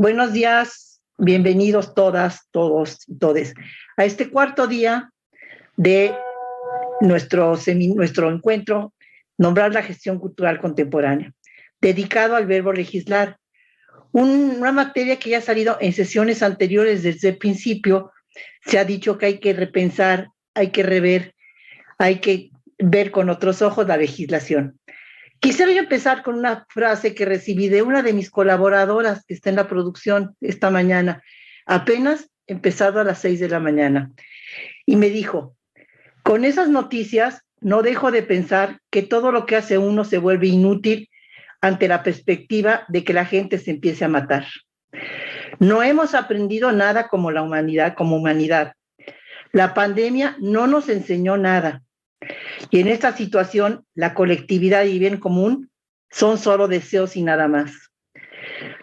Buenos días, bienvenidos todas, todos y todes a este cuarto día de nuestro encuentro, Nombrar la gestión cultural contemporánea, dedicado al verbo legislar, una materia que ya ha salido en sesiones anteriores. Desde el principio se ha dicho que hay que repensar, hay que rever, hay que ver con otros ojos la legislación. Quisiera yo empezar con una frase que recibí de una de mis colaboradoras que está en la producción esta mañana, apenas empezado a las 6 de la mañana, y me dijo: con esas noticias no dejo de pensar que todo lo que hace uno se vuelve inútil ante la perspectiva de que la gente se empiece a matar. No hemos aprendido nada como humanidad. La pandemia no nos enseñó nada. Y en esta situación, la colectividad y bien común son solo deseos y nada más.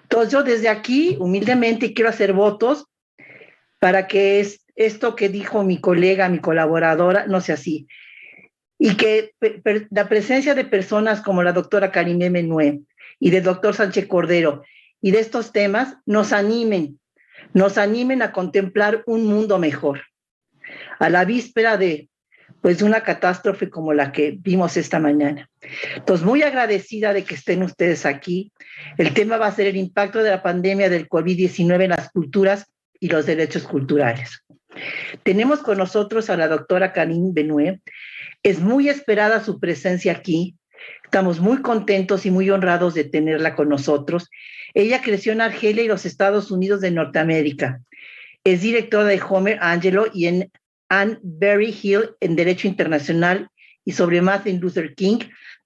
Entonces yo desde aquí, humildemente, quiero hacer votos para que esto que dijo mi colega, mi colaboradora, no sea así. Y que la presencia de personas como la doctora Karima Bennoune y del doctor Sanchéz Cordero y de estos temas nos animen a contemplar un mundo mejor. A la víspera de una catástrofe como la que vimos esta mañana. Entonces, muy agradecida de que estén ustedes aquí. El tema va a ser el impacto de la pandemia del COVID-19 en las culturas y los derechos culturales. Tenemos con nosotros a la doctora Karima Bennoune. Es muy esperada su presencia aquí. Estamos muy contentos y muy honrados de tenerla con nosotros. Ella creció en Argelia y los Estados Unidos de Norteamérica. Es directora de Homer Angelo y en Ann Berry Hill en Derecho Internacional y sobre Martin Luther King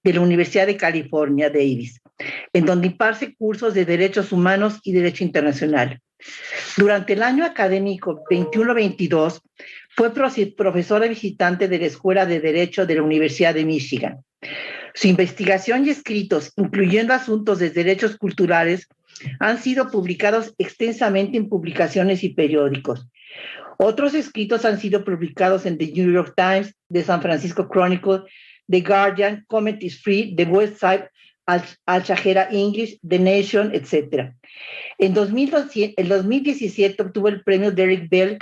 de la Universidad de California, Davis, en donde imparte cursos de Derechos Humanos y Derecho Internacional. Durante el año académico 21-22 fue profesora visitante de la Escuela de Derecho de la Universidad de Michigan. Su investigación y escritos, incluyendo asuntos de derechos culturales, han sido publicados extensamente en publicaciones y periódicos. Otros escritos han sido publicados en The New York Times, The San Francisco Chronicle, The Guardian, Comment is Free, The Website, Al Jazeera English, The Nation, etc. En 2017 obtuvo el premio Derek Bell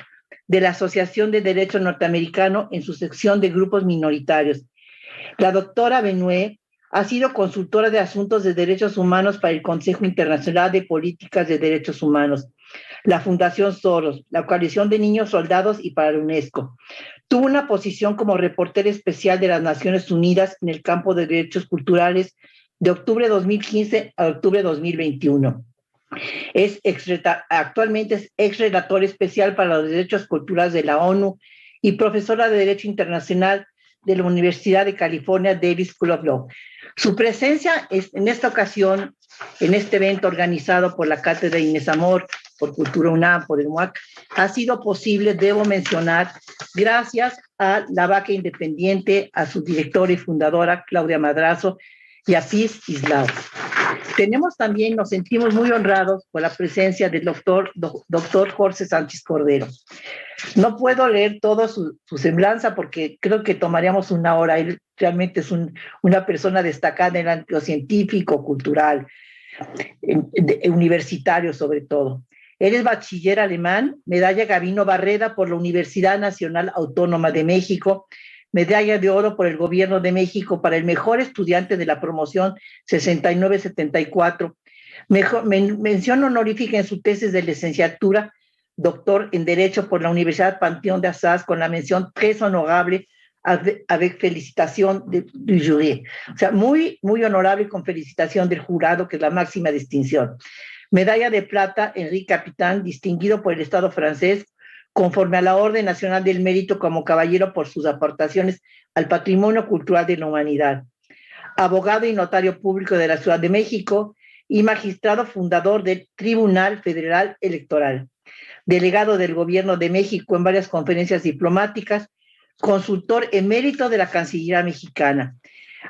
de la Asociación de Derecho Norteamericano en su sección de grupos minoritarios. La doctora Bennoune ha sido consultora de asuntos de derechos humanos para el Consejo Internacional de Políticas de Derechos Humanos, la Fundación Soros, la Coalición de Niños Soldados y para la UNESCO. Tuvo una posición como reportera especial de las Naciones Unidas en el campo de derechos culturales de octubre de 2015 a octubre de 2021. Actualmente es exrelatora especial para los derechos culturales de la ONU y profesora de Derecho Internacional de la Universidad de California, Davis School of Law. Su presencia en esta ocasión, en este evento organizado por la Cátedra Inés Amor, por Cultura UNAM, por el MUAC, ha sido posible, debo mencionar, gracias a la Vaca Independiente, a su directora y fundadora, Claudia Madrazo, y a Peace Islao. Nos sentimos muy honrados por la presencia del doctor Jorge Sánchez Cordero. No puedo leer toda su semblanza porque creo que tomaríamos una hora. Él realmente es una persona destacada en el ámbito científico, cultural, universitario sobre todo. Él es bachiller alemán, medalla Gabino Barreda por la Universidad Nacional Autónoma de México, medalla de oro por el Gobierno de México para el mejor estudiante de la promoción 69-74, mención honorífica en su tesis de licenciatura, doctor en Derecho por la Universidad Panteón de Assas, con la mención très honorable avec felicitación du jury. O sea, muy, muy honorable con felicitación del jurado, que es la máxima distinción. Medalla de plata, Henri Capitán, distinguido por el Estado francés, conforme a la Orden Nacional del Mérito como caballero por sus aportaciones al patrimonio cultural de la humanidad. Abogado y notario público de la Ciudad de México y magistrado fundador del Tribunal Federal Electoral. Delegado del Gobierno de México en varias conferencias diplomáticas, consultor emérito de la Cancillería mexicana.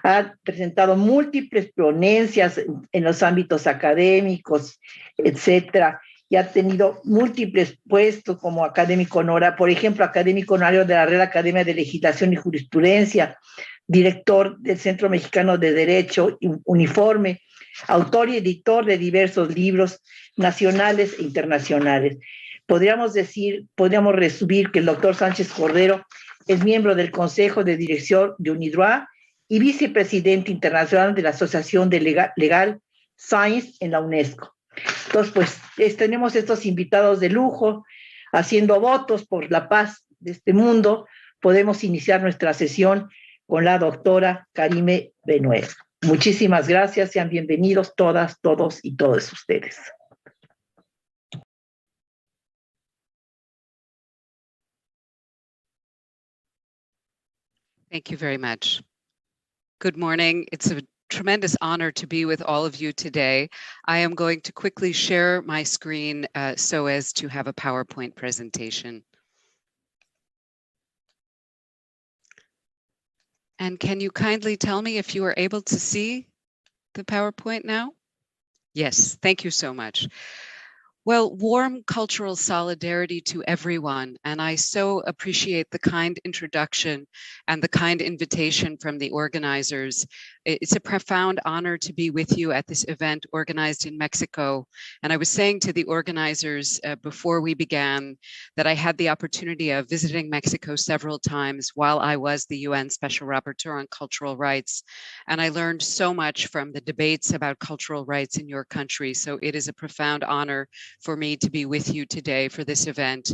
Ha presentado múltiples ponencias en los ámbitos académicos, etcétera, y ha tenido múltiples puestos como académico honorario, por ejemplo, académico honorario de la Real Academia de Legislación y Jurisprudencia, director del Centro Mexicano de Derecho Uniforme, autor y editor de diversos libros nacionales e internacionales. Podríamos resumir que el doctor Sánchez Cordero es miembro del Consejo de Dirección de UNIDROIT y vicepresidente internacional de la Asociación de Legal Science en la UNESCO. Entonces, pues tenemos estos invitados de lujo haciendo votos por la paz de este mundo. Podemos iniciar nuestra sesión con la doctora Karima Bennoune. Muchísimas gracias, sean bienvenidos todas, todos y todos ustedes. Thank you very much. Good morning. It's a tremendous honor to be with all of you today. I am going to quickly share my screen so as to have a PowerPoint presentation. And can you kindly tell me if you are able to see the PowerPoint now? Yes, thank you so much. Well, warm cultural solidarity to everyone, and I so appreciate the kind introduction and the kind invitation from the organizers. It's a profound honor to be with you at this event organized in Mexico. And I was saying to the organizers before we began that I had the opportunity of visiting Mexico several times while I was the UN Special Rapporteur on Cultural Rights. And I learned so much from the debates about cultural rights in your country. So it is a profound honor for me to be with you today for this event.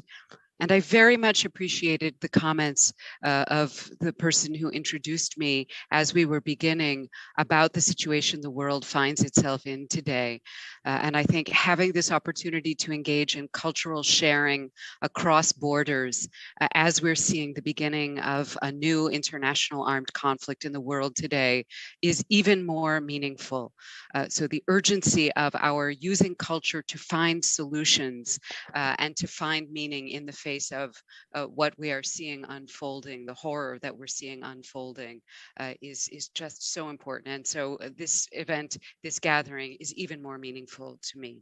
And I very much appreciated the comments of the person who introduced me as we were beginning about the situation the world finds itself in today. And I think having this opportunity to engage in cultural sharing across borders as we're seeing the beginning of a new international armed conflict in the world today is even more meaningful. So the urgency of our using culture to find solutions and to find meaning in the face of what we are seeing unfolding, the horror that we're seeing unfolding is just so important. And so this event, this gathering is even more meaningful to me.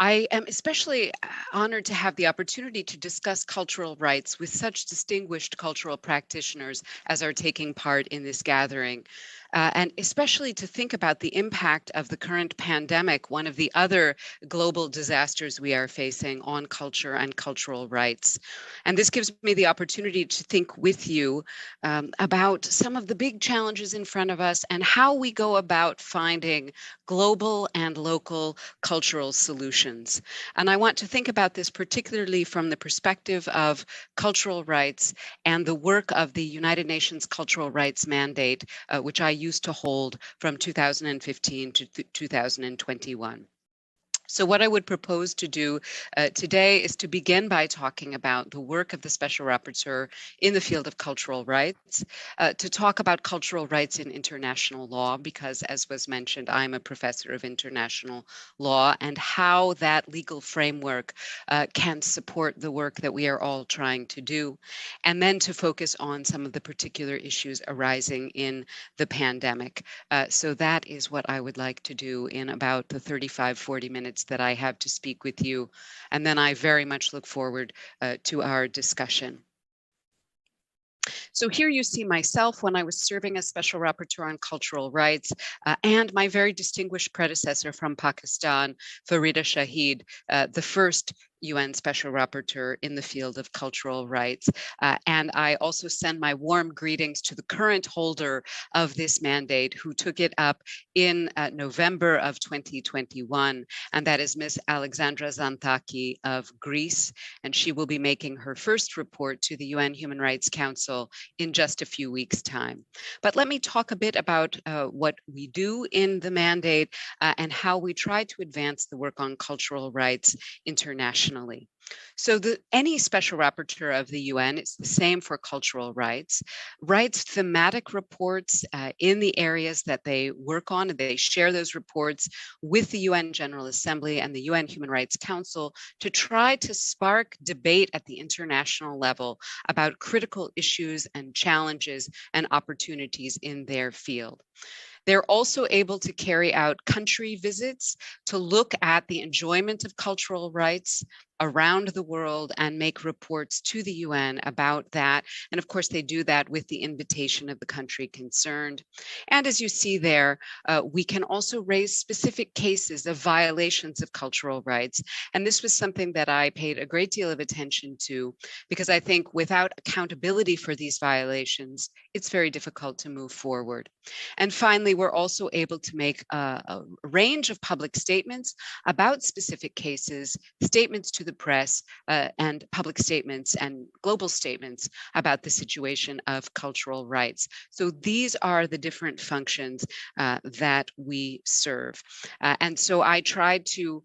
I am especially honored to have the opportunity to discuss cultural rights with such distinguished cultural practitioners as are taking part in this gathering. And especially to think about the impact of the current pandemic, one of the other global disasters we are facing on culture and cultural rights. And this gives me the opportunity to think with you about some of the big challenges in front of us and how we go about finding global and local cultural solutions. And I want to think about this particularly from the perspective of cultural rights and the work of the United Nations Cultural Rights Mandate, which I used to hold from 2015 to 2021. So what I would propose to do today is to begin by talking about the work of the Special Rapporteur in the field of cultural rights, to talk about cultural rights in international law, because as was mentioned, I'm a professor of international law, and how that legal framework can support the work that we are all trying to do, and then to focus on some of the particular issues arising in the pandemic. So that is what I would like to do in about the 35-40 minutes that I have to speak with you. And then I very much look forward to our discussion. So here you see myself when I was serving as Special Rapporteur on Cultural Rights and my very distinguished predecessor from Pakistan, Farida Shahid, the first UN Special Rapporteur in the field of cultural rights. And I also send my warm greetings to the current holder of this mandate who took it up in November of 2021, and that is Ms. Alexandra Zantaki of Greece, and she will be making her first report to the UN Human Rights Council in just a few weeks' time. But let me talk a bit about what we do in the mandate and how we try to advance the work on cultural rights internationally. So any special rapporteur of the UN, it's the same for cultural rights, writes thematic reports in the areas that they work on, and they share those reports with the UN General Assembly and the UN Human Rights Council to try to spark debate at the international level about critical issues and challenges and opportunities in their field. They're also able to carry out country visits to look at the enjoyment of cultural rights around the world and make reports to the UN about that. And of course, they do that with the invitation of the country concerned. And as you see there, we can also raise specific cases of violations of cultural rights. And this was something that I paid a great deal of attention to, because I think without accountability for these violations, it's very difficult to move forward. And finally, we're also able to make a range of public statements about specific cases, statements to the press, and public statements and global statements about the situation of cultural rights. So these are the different functions that we serve. And so I tried to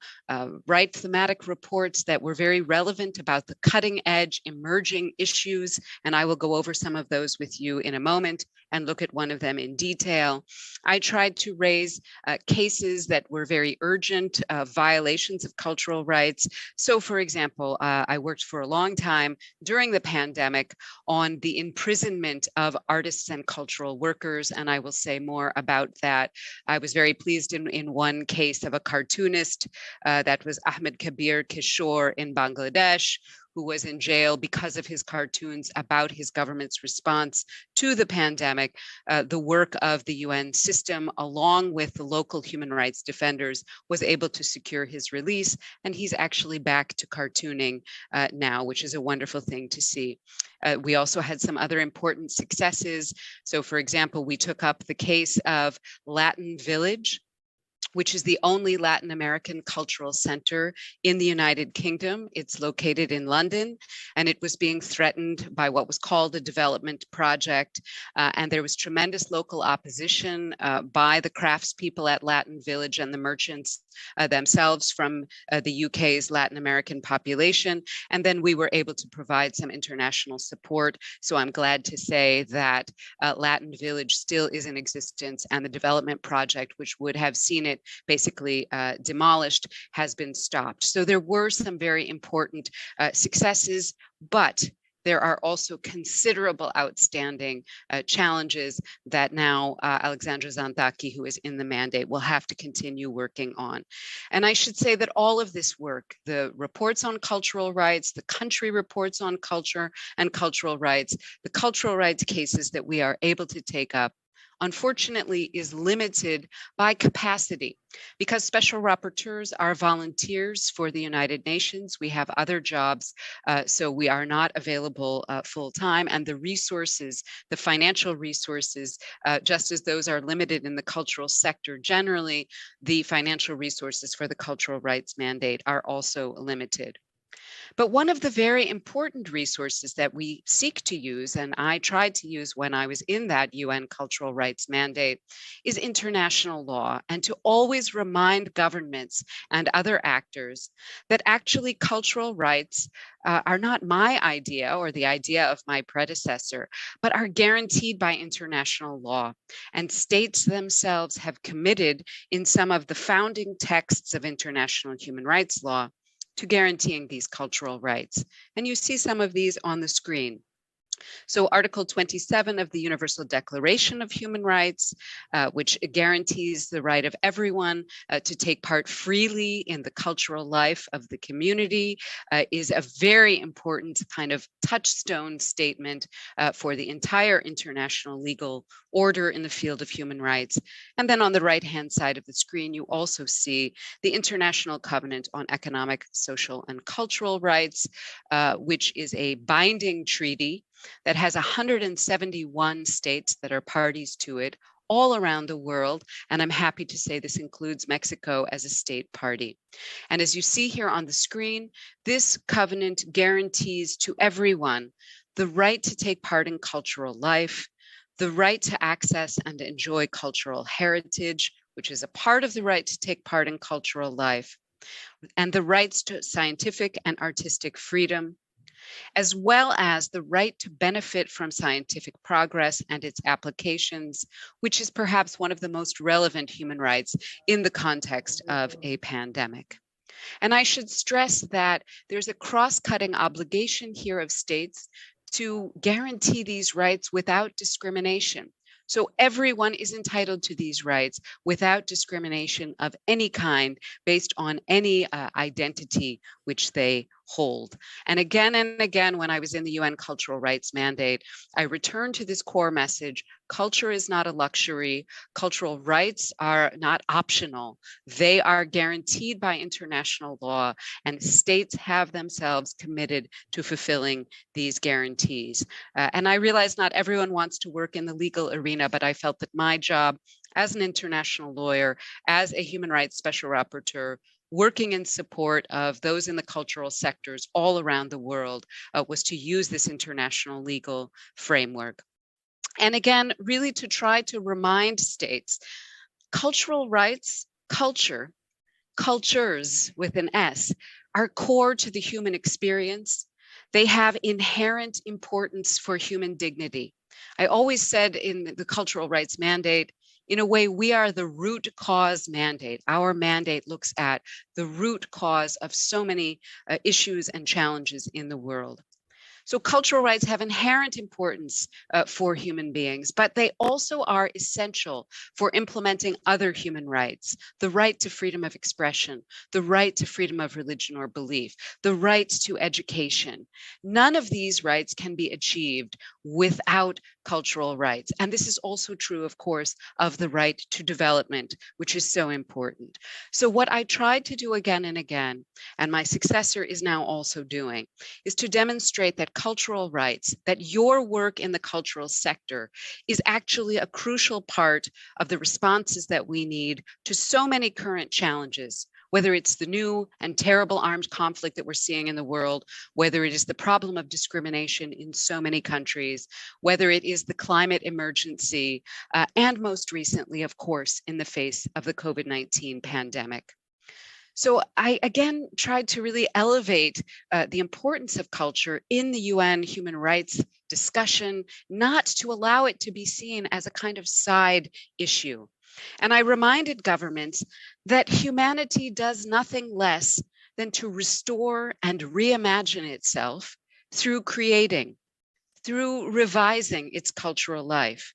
write thematic reports that were very relevant about the cutting edge emerging issues, and I will go over some of those with you in a moment and look at one of them in detail. I tried to raise cases that were very urgent, violations of cultural rights. So for example, I worked for a long time during the pandemic on the imprisonment of artists and cultural workers, and I will say more about that. I was very pleased in one case of a cartoonist, that was Ahmed Kabir Kishore in Bangladesh, who was in jail because of his cartoons about his government's response to the pandemic. The work of the UN system, along with the local human rights defenders, was able to secure his release, and he's actually back to cartooning now, which is a wonderful thing to see. We also had some other important successes. So for example, we took up the case of Latin Village, which is the only Latin American cultural center in the United Kingdom. It's located in London, and it was being threatened by what was called a development project. And there was tremendous local opposition by the craftspeople at Latin Village and the merchants themselves from the UK's Latin American population. And then we were able to provide some international support. So I'm glad to say that Latin Village still is in existence, and the development project, which would have seen it basically demolished, has been stopped. So there were some very important successes, but there are also considerable outstanding challenges that now Alexandra Zantaki, who is in the mandate, will have to continue working on. And I should say that all of this work, the reports on cultural rights, the country reports on culture and cultural rights, the cultural rights cases that we are able to take up, unfortunately is limited by capacity, because special rapporteurs are volunteers for the United Nations. We have other jobs, so we are not available full time, and the resources, the financial resources, just as those are limited in the cultural sector generally, the financial resources for the cultural rights mandate are also limited. But one of the very important resources that we seek to use, and I tried to use when I was in that UN cultural rights mandate, is international law, and to always remind governments and other actors that actually cultural rights are not my idea or the idea of my predecessor, but are guaranteed by international law. And states themselves have committed in some of the founding texts of international human rights law to guaranteeing these cultural rights. And you see some of these on the screen. So Article 27 of the Universal Declaration of Human Rights, which guarantees the right of everyone to take part freely in the cultural life of the community, is a very important kind of touchstone statement for the entire international legal order in the field of human rights. And then on the right-hand side of the screen, you also see the International Covenant on Economic, Social, and Cultural Rights, which is a binding treaty that has 171 states that are parties to it all around the world. And I'm happy to say this includes Mexico as a state party. And as you see here on the screen, this covenant guarantees to everyone the right to take part in cultural life, the right to access and enjoy cultural heritage, which is a part of the right to take part in cultural life, and the rights to scientific and artistic freedom, as well as the right to benefit from scientific progress and its applications, which is perhaps one of the most relevant human rights in the context of a pandemic. And I should stress that there's a cross-cutting obligation here of states to guarantee these rights without discrimination. So everyone is entitled to these rights without discrimination of any kind based on any identity which they hold. And again, when I was in the UN Cultural Rights Mandate, I returned to this core message: culture is not a luxury. Cultural rights are not optional. They are guaranteed by international law, and states have themselves committed to fulfilling these guarantees. And I realize not everyone wants to work in the legal arena, but I felt that my job as an international lawyer, as a human rights special rapporteur, working in support of those in the cultural sectors all around the world, was to use this international legal framework. And again, really to try to remind states, cultural rights, culture, cultures with an S, are core to the human experience. They have inherent importance for human dignity. I always said in the Cultural Rights Mandate, in a way, we are the root cause mandate. Our mandate looks at the root cause of so many issues and challenges in the world. So cultural rights have inherent importance for human beings, but they also are essential for implementing other human rights: the right to freedom of expression, the right to freedom of religion or belief, the right to education. None of these rights can be achieved without cultural rights. And this is also true, of course, of the right to development, which is so important. So what I tried to do again and again, and my successor is now also doing, is to demonstrate that cultural rights, that your work in the cultural sector is actually a crucial part of the responses that we need to so many current challenges, whether it's the new and terrible armed conflict that we're seeing in the world, whether it is the problem of discrimination in so many countries, whether it is the climate emergency, and most recently, of course, in the face of the COVID-19 pandemic. So I, again, tried to really elevate the importance of culture in the UN human rights discussion, not to allow it to be seen as a kind of side issue. And I reminded governments that humanity does nothing less than to restore and reimagine itself through creating, through revising its cultural life.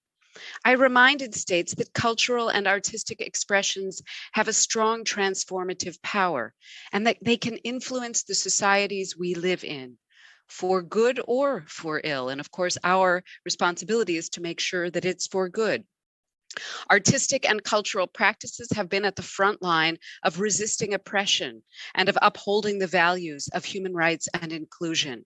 I reminded states that cultural and artistic expressions have a strong transformative power and that they can influence the societies we live in, for good or for ill. And of course, our responsibility is to make sure that it's for good. Artistic and cultural practices have been at the front line of resisting oppression and of upholding the values of human rights and inclusion.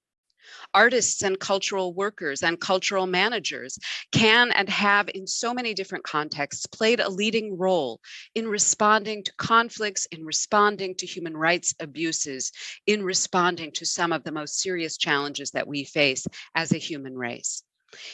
Artists and cultural workers and cultural managers can and have, in so many different contexts, played a leading role in responding to conflicts, in responding to human rights abuses, in responding to some of the most serious challenges that we face as a human race.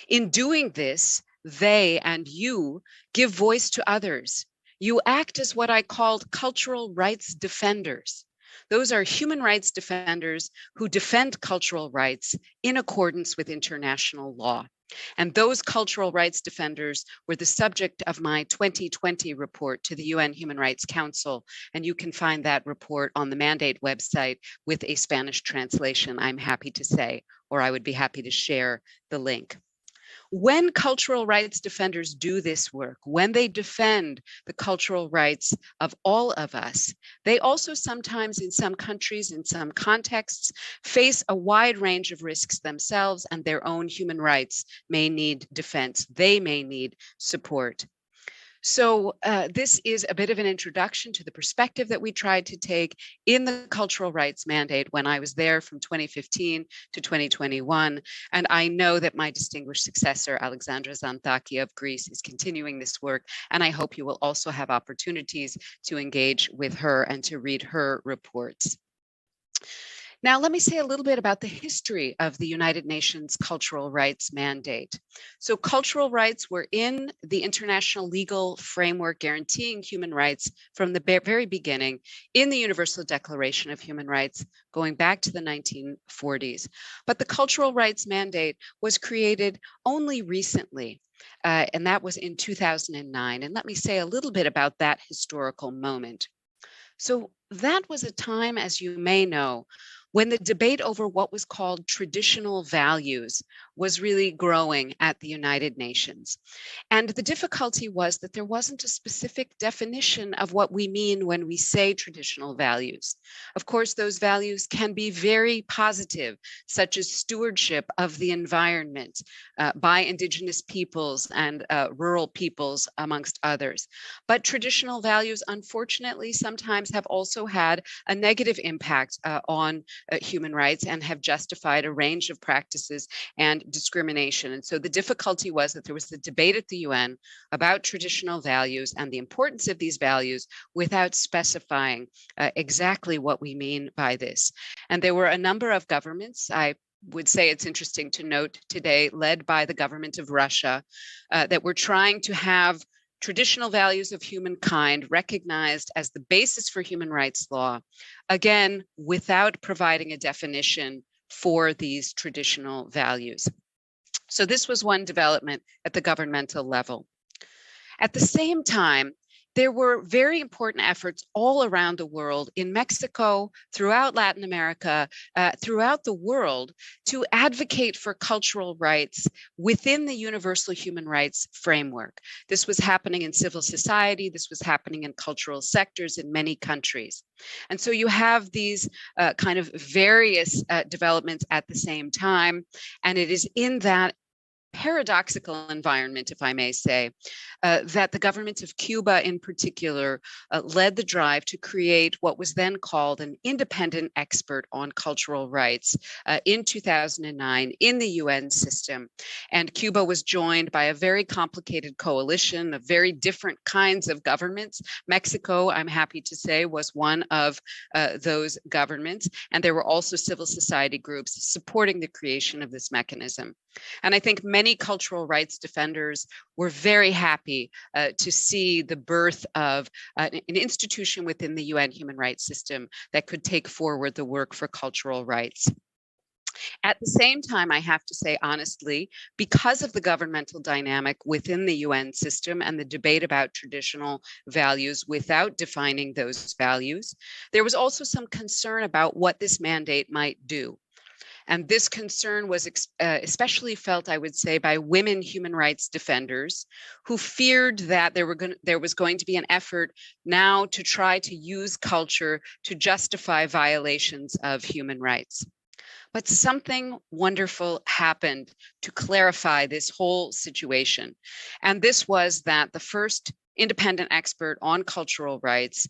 In doing this, they and you give voice to others. You act as what I called cultural rights defenders. Those are human rights defenders who defend cultural rights in accordance with international law. And those cultural rights defenders were the subject of my 2020 report to the UN Human Rights Council. And you can find that report on the Mandate website with a Spanish translation, I'm happy to say, or I would be happy to share the link. When cultural rights defenders do this work, when they defend the cultural rights of all of us, they also sometimes, in some countries, in some contexts, face a wide range of risks themselves, and their own human rights may need defense. They may need support. So this is a bit of an introduction to the perspective that we tried to take in the Cultural Rights Mandate when I was there from 2015 to 2021. And I know that my distinguished successor, Alexandra Xanthaki of Greece, is continuing this work. And I hope you will also have opportunities to engage with her and to read her reports. Now, let me say a little bit about the history of the United Nations Cultural Rights Mandate. So cultural rights were in the international legal framework guaranteeing human rights from the very beginning in the Universal Declaration of Human Rights, going back to the 1940s. But the Cultural Rights Mandate was created only recently, and that was in 2009. And let me say a little bit about that historical moment. So that was a time, as you may know, when the debate over what was called traditional values was really growing at the United Nations. And the difficulty was that there wasn't a specific definition of what we mean when we say traditional values. Of course, those values can be very positive, such as stewardship of the environment by Indigenous peoples and rural peoples, amongst others. But traditional values, unfortunately, sometimes have also had a negative impact on human rights and have justified a range of practices and discrimination. And so the difficulty was that there was the debate at the UN about traditional values and the importance of these values without specifying exactly what we mean by this. And there were a number of governments, I would say it's interesting to note today, led by the government of Russia, that were trying to have traditional values of humankind recognized as the basis for human rights law, again, without providing a definition for these traditional values. So this was one development at the governmental level. At the same time, there were very important efforts all around the world, in Mexico, throughout Latin America, throughout the world, to advocate for cultural rights within the universal human rights framework. This was happening in civil society. This was happening in cultural sectors in many countries. And so you have these kind of various developments at the same time. And it is in that paradoxical environment, if I may say, that the government of Cuba in particular led the drive to create what was then called an independent expert on cultural rights in 2009 in the UN system. And Cuba was joined by a very complicated coalition of very different kinds of governments. Mexico, I'm happy to say, was one of those governments. And there were also civil society groups supporting the creation of this mechanism. And I think many cultural rights defenders were very happy to see the birth of an institution within the UN human rights system that could take forward the work for cultural rights. At the same time, I have to say honestly, because of the governmental dynamic within the UN system and the debate about traditional values without defining those values, there was also some concern about what this mandate might do. And this concern was especially felt, I would say, by women human rights defenders who feared that there was going to be an effort now to try to use culture to justify violations of human rights. But something wonderful happened to clarify this whole situation. And this was that the first independent expert on cultural rights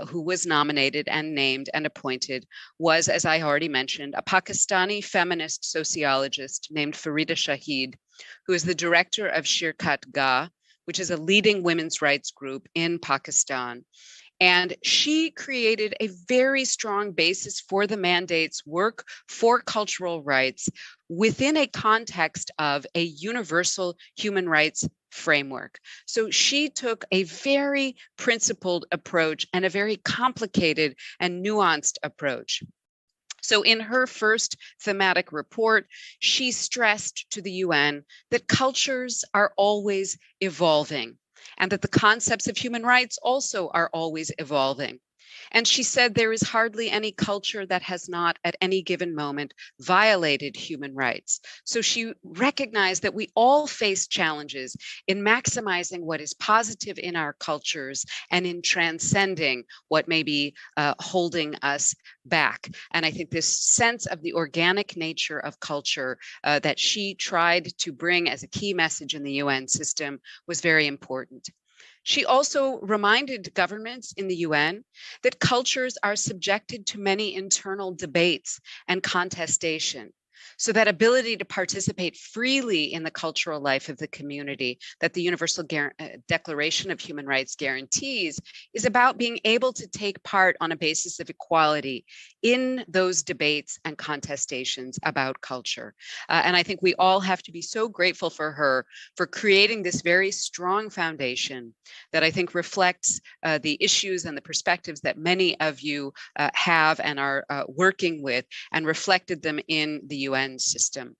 who was nominated and named and appointed was, as I already mentioned, a Pakistani feminist sociologist named Farida Shahid, who is the director of Shirkat Gah, which is a leading women's rights group in Pakistan. And she created a very strong basis for the mandate's work for cultural rights within a context of a universal human rights framework. So she took a very principled approach and a very complicated and nuanced approach. So in her first thematic report, she stressed to the UN that cultures are always evolving, and that the concepts of human rights also are always evolving. And she said there is hardly any culture that has not at any given moment violated human rights. So she recognized that we all face challenges in maximizing what is positive in our cultures and in transcending what may be holding us back. And I think this sense of the organic nature of culture that she tried to bring as a key message in the UN system was very important. She also reminded governments in the UN that cultures are subjected to many internal debates and contestation. So that ability to participate freely in the cultural life of the community that the Universal Declaration of Human Rights guarantees is about being able to take part on a basis of equality in those debates and contestations about culture. And I think we all have to be so grateful for her for creating this very strong foundation that I think reflects the issues and the perspectives that many of you have and are working with, and reflected them in the UN system.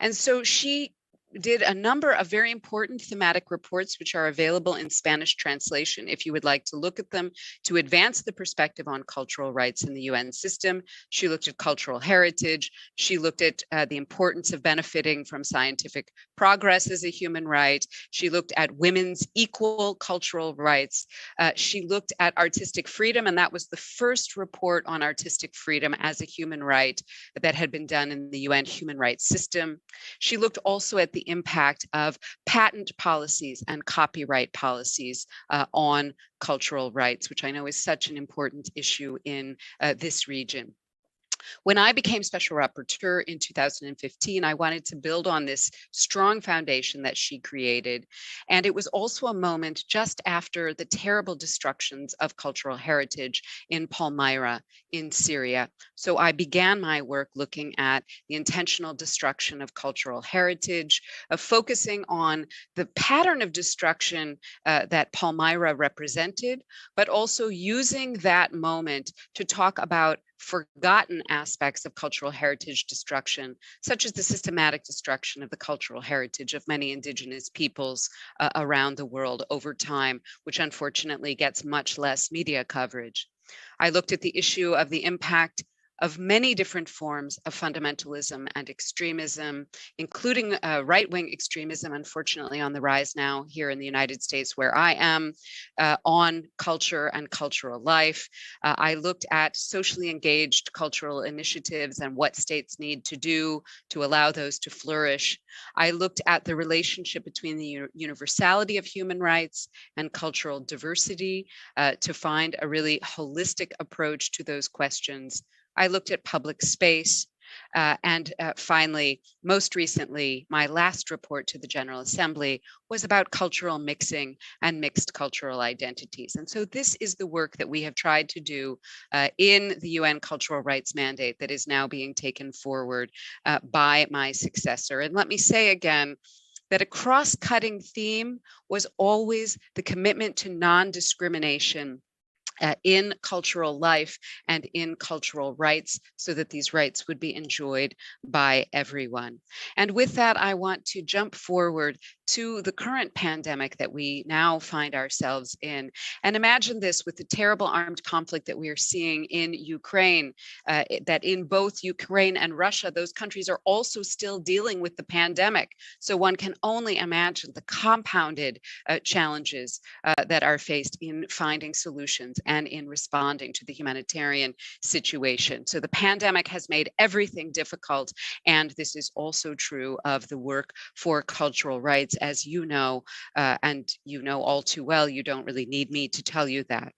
And so she did a number of very important thematic reports, which are available in Spanish translation if you would like to look at them, to advance the perspective on cultural rights in the UN system. She looked at cultural heritage. She looked at the importance of benefiting from scientific progress as a human right. She looked at women's equal cultural rights. She looked at artistic freedom, and that was the first report on artistic freedom as a human right that had been done in the UN human rights system. She looked also at the impact of patent policies and copyright policies on cultural rights, which I know is such an important issue in this region. When I became Special Rapporteur in 2015, I wanted to build on this strong foundation that she created. And it was also a moment just after the terrible destructions of cultural heritage in Palmyra in Syria. So I began my work looking at the intentional destruction of cultural heritage, focusing on the pattern of destruction that Palmyra represented, but also using that moment to talk about forgotten aspects of cultural heritage destruction, such as the systematic destruction of the cultural heritage of many indigenous peoples around the world over time, which unfortunately gets much less media coverage. I looked at the issue of the impact of many different forms of fundamentalism and extremism, including right-wing extremism, unfortunately on the rise now here in the United States where I am, on culture and cultural life. I looked at socially engaged cultural initiatives and what states need to do to allow those to flourish. I looked at the relationship between the universality of human rights and cultural diversity to find a really holistic approach to those questions. I looked at public space, and finally, most recently, my last report to the General Assembly was about cultural mixing and mixed cultural identities. And so this is the work that we have tried to do in the UN Cultural Rights Mandate that is now being taken forward by my successor. And let me say again, that a cross-cutting theme was always the commitment to non-discrimination in cultural life and in cultural rights, so that these rights would be enjoyed by everyone. And with that, I want to jump forward to the current pandemic that we now find ourselves in. And imagine this with the terrible armed conflict that we are seeing in Ukraine, that in both Ukraine and Russia, those countries are also still dealing with the pandemic. So one can only imagine the compounded challenges that are faced in finding solutions and in responding to the humanitarian situation. So the pandemic has made everything difficult, and this is also true of the work for cultural rights, as you know, and you know all too well. You don't really need me to tell you that.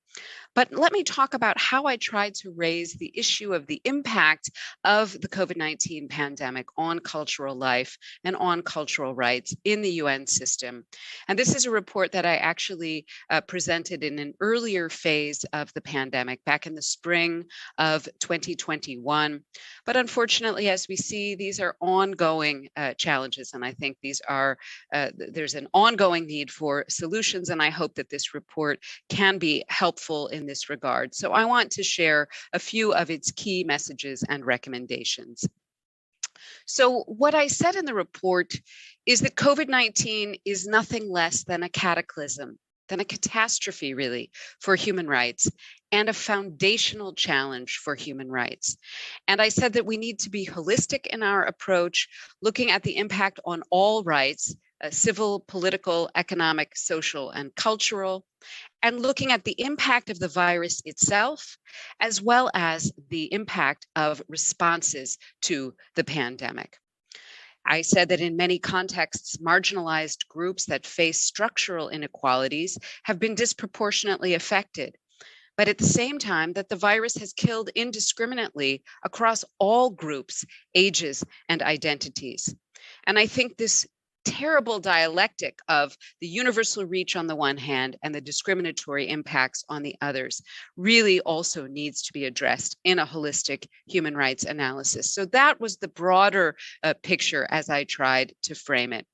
But let me talk about how I tried to raise the issue of the impact of the COVID-19 pandemic on cultural life and on cultural rights in the UN system. And this is a report that I actually presented in an earlier phase of the pandemic back in the spring of 2021. But unfortunately, as we see, these are ongoing challenges. And I think these are, there's an ongoing need for solutions. And I hope that this report can be helpful in this regard. So I want to share a few of its key messages and recommendations. So what I said in the report is that COVID-19 is nothing less than a cataclysm, than a catastrophe really for human rights, and a foundational challenge for human rights. And I said that we need to be holistic in our approach, looking at the impact on all rights, civil, political, economic, social, and cultural, and looking at the impact of the virus itself, as well as the impact of responses to the pandemic. I said that in many contexts, marginalized groups that face structural inequalities have been disproportionately affected, but at the same time that the virus has killed indiscriminately across all groups, ages, and identities. And I think this terrible dialectic of the universal reach on the one hand and the discriminatory impacts on the others really also needs to be addressed in a holistic human rights analysis. So that was the broader picture as I tried to frame it.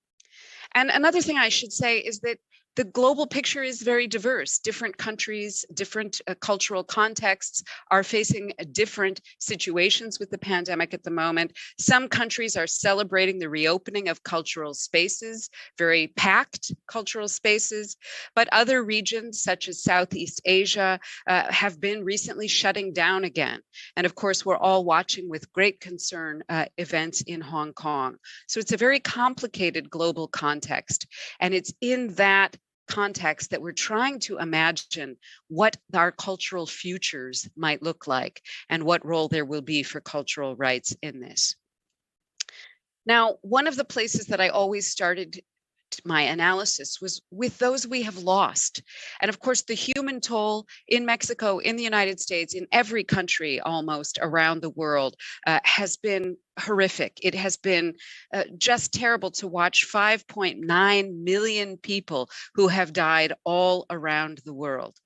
And another thing I should say is that the global picture is very diverse. Different countries, different cultural contexts are facing different situations with the pandemic at the moment. Some countries are celebrating the reopening of cultural spaces, very packed cultural spaces, but other regions such as Southeast Asia have been recently shutting down again. And of course, we're all watching with great concern events in Hong Kong. So it's a very complicated global context. And it's in that context that we're trying to imagine what our cultural futures might look like and what role there will be for cultural rights in this. Now, one of the places that I always started my analysis was with those we have lost. And of course, the human toll in Mexico, in the United States, in every country almost around the world has been horrific. It has been just terrible to watch 5.9 million people who have died all around the world.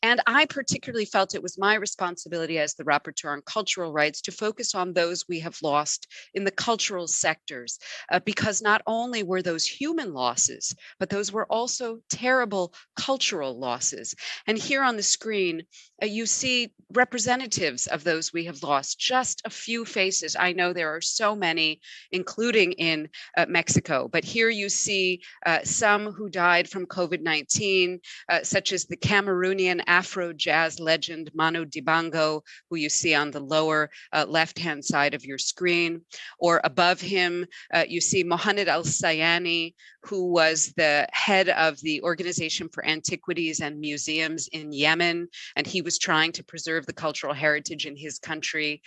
And I particularly felt it was my responsibility as the rapporteur on cultural rights to focus on those we have lost in the cultural sectors, because not only were those human losses, but those were also terrible cultural losses. And here on the screen, you see representatives of those we have lost, just a few faces. I know there are so many, including in Mexico, but here you see some who died from COVID-19, such as the Cameroonian Afro jazz legend Manu Dibango, who you see on the lower left-hand side of your screen. Or above him, you see Mohamed Al-Sayani, who was the head of the Organization for Antiquities and Museums in Yemen, and he was trying to preserve the cultural heritage in his country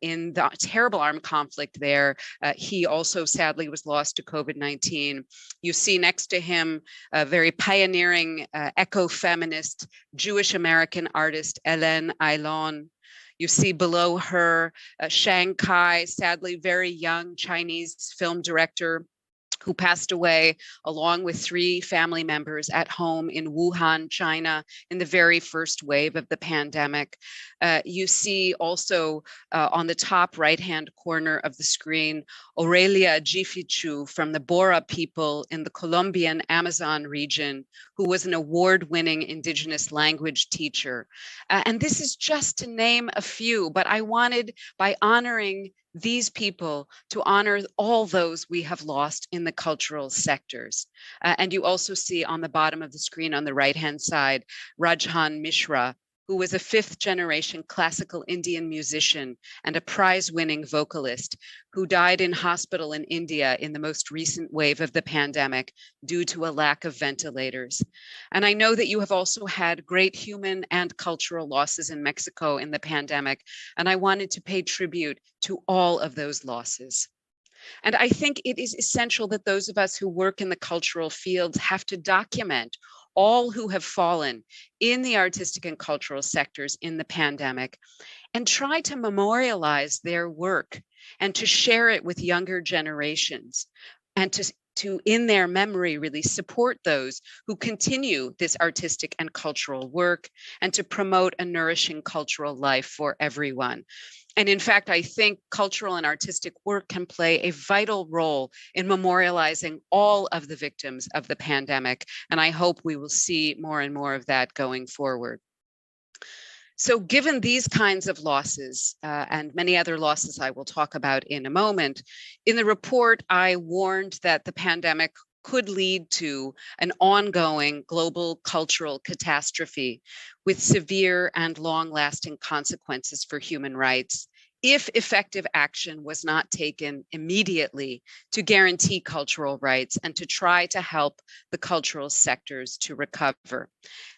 in the terrible armed conflict there. He also sadly was lost to COVID-19. You see next to him a very pioneering eco-feminist Jewish American artist, Hélène Ailon. You see below her Shanghai, sadly very young Chinese film director who passed away along with 3 family members at home in Wuhan, China, in the very first wave of the pandemic. You see also on the top right-hand corner of the screen, Aurelia Gifichu from the Bora people in the Colombian Amazon region, who was an award-winning indigenous language teacher. And this is just to name a few, but I wanted, by honoring these people, to honor all those we have lost in the cultural sectors. And you also see on the bottom of the screen on the right-hand side, Rajhan Mishra, who was a 5th-generation classical Indian musician and a prize-winning vocalist who died in hospital in India in the most recent wave of the pandemic due to a lack of ventilators. And I know that you have also had great human and cultural losses in Mexico in the pandemic, and I wanted to pay tribute to all of those losses. And I think it is essential that those of us who work in the cultural fields have to document all who have fallen in the artistic and cultural sectors in the pandemic, and try to memorialize their work and to share it with younger generations, and to in their memory really support those who continue this artistic and cultural work, and to promote a nourishing cultural life for everyone. And in fact, I think cultural and artistic work can play a vital role in memorializing all of the victims of the pandemic. And I hope we will see more and more of that going forward. So given these kinds of losses and many other losses I will talk about in a moment, in the report, I warned that the pandemic could lead to an ongoing global cultural catastrophe with severe and long-lasting consequences for human rights if effective action was not taken immediately to guarantee cultural rights and to try to help the cultural sectors to recover.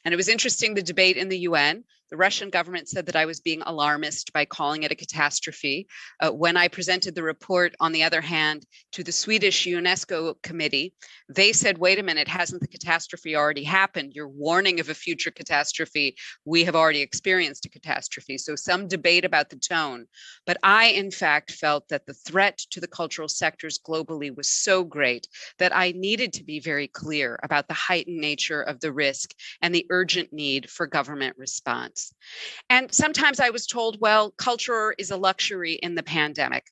And it was interesting, the debate in the UN. The Russian government said that I was being alarmist by calling it a catastrophe. When I presented the report, on the other hand, to the Swedish UNESCO committee, they said, wait a minute, hasn't the catastrophe already happened? You're warning of a future catastrophe. We have already experienced a catastrophe. So some debate about the tone. But I, in fact, felt that the threat to the cultural sectors globally was so great that I needed to be very clear about the heightened nature of the risk and the urgent need for government response. And sometimes I was told, well, culture is a luxury in the pandemic.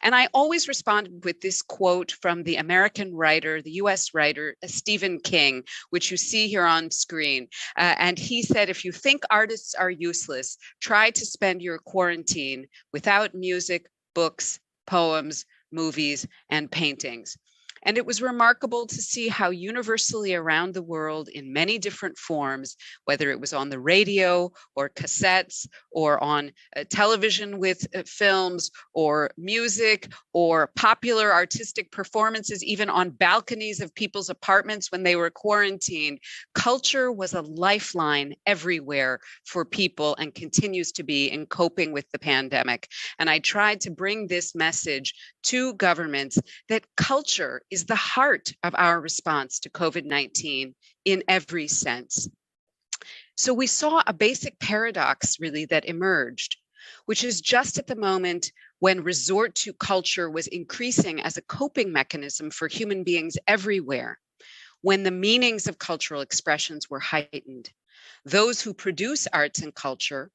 And I always responded with this quote from the American writer, the US writer, Stephen King, which you see here on screen. And he said, if you think artists are useless, try to spend your quarantine without music, books, poems, movies, and paintings. And it was remarkable to see how universally around the world in many different forms, whether it was on the radio or cassettes or on television with films or music or popular artistic performances, even on balconies of people's apartments when they were quarantined, culture was a lifeline everywhere for people and continues to be in coping with the pandemic. And I tried to bring this message to governments that culture is the heart of our response to COVID-19 in every sense. So we saw a basic paradox really that emerged, which is just at the moment when resort to culture was increasing as a coping mechanism for human beings everywhere, when the meanings of cultural expressions were heightened. Those who produce arts and culture,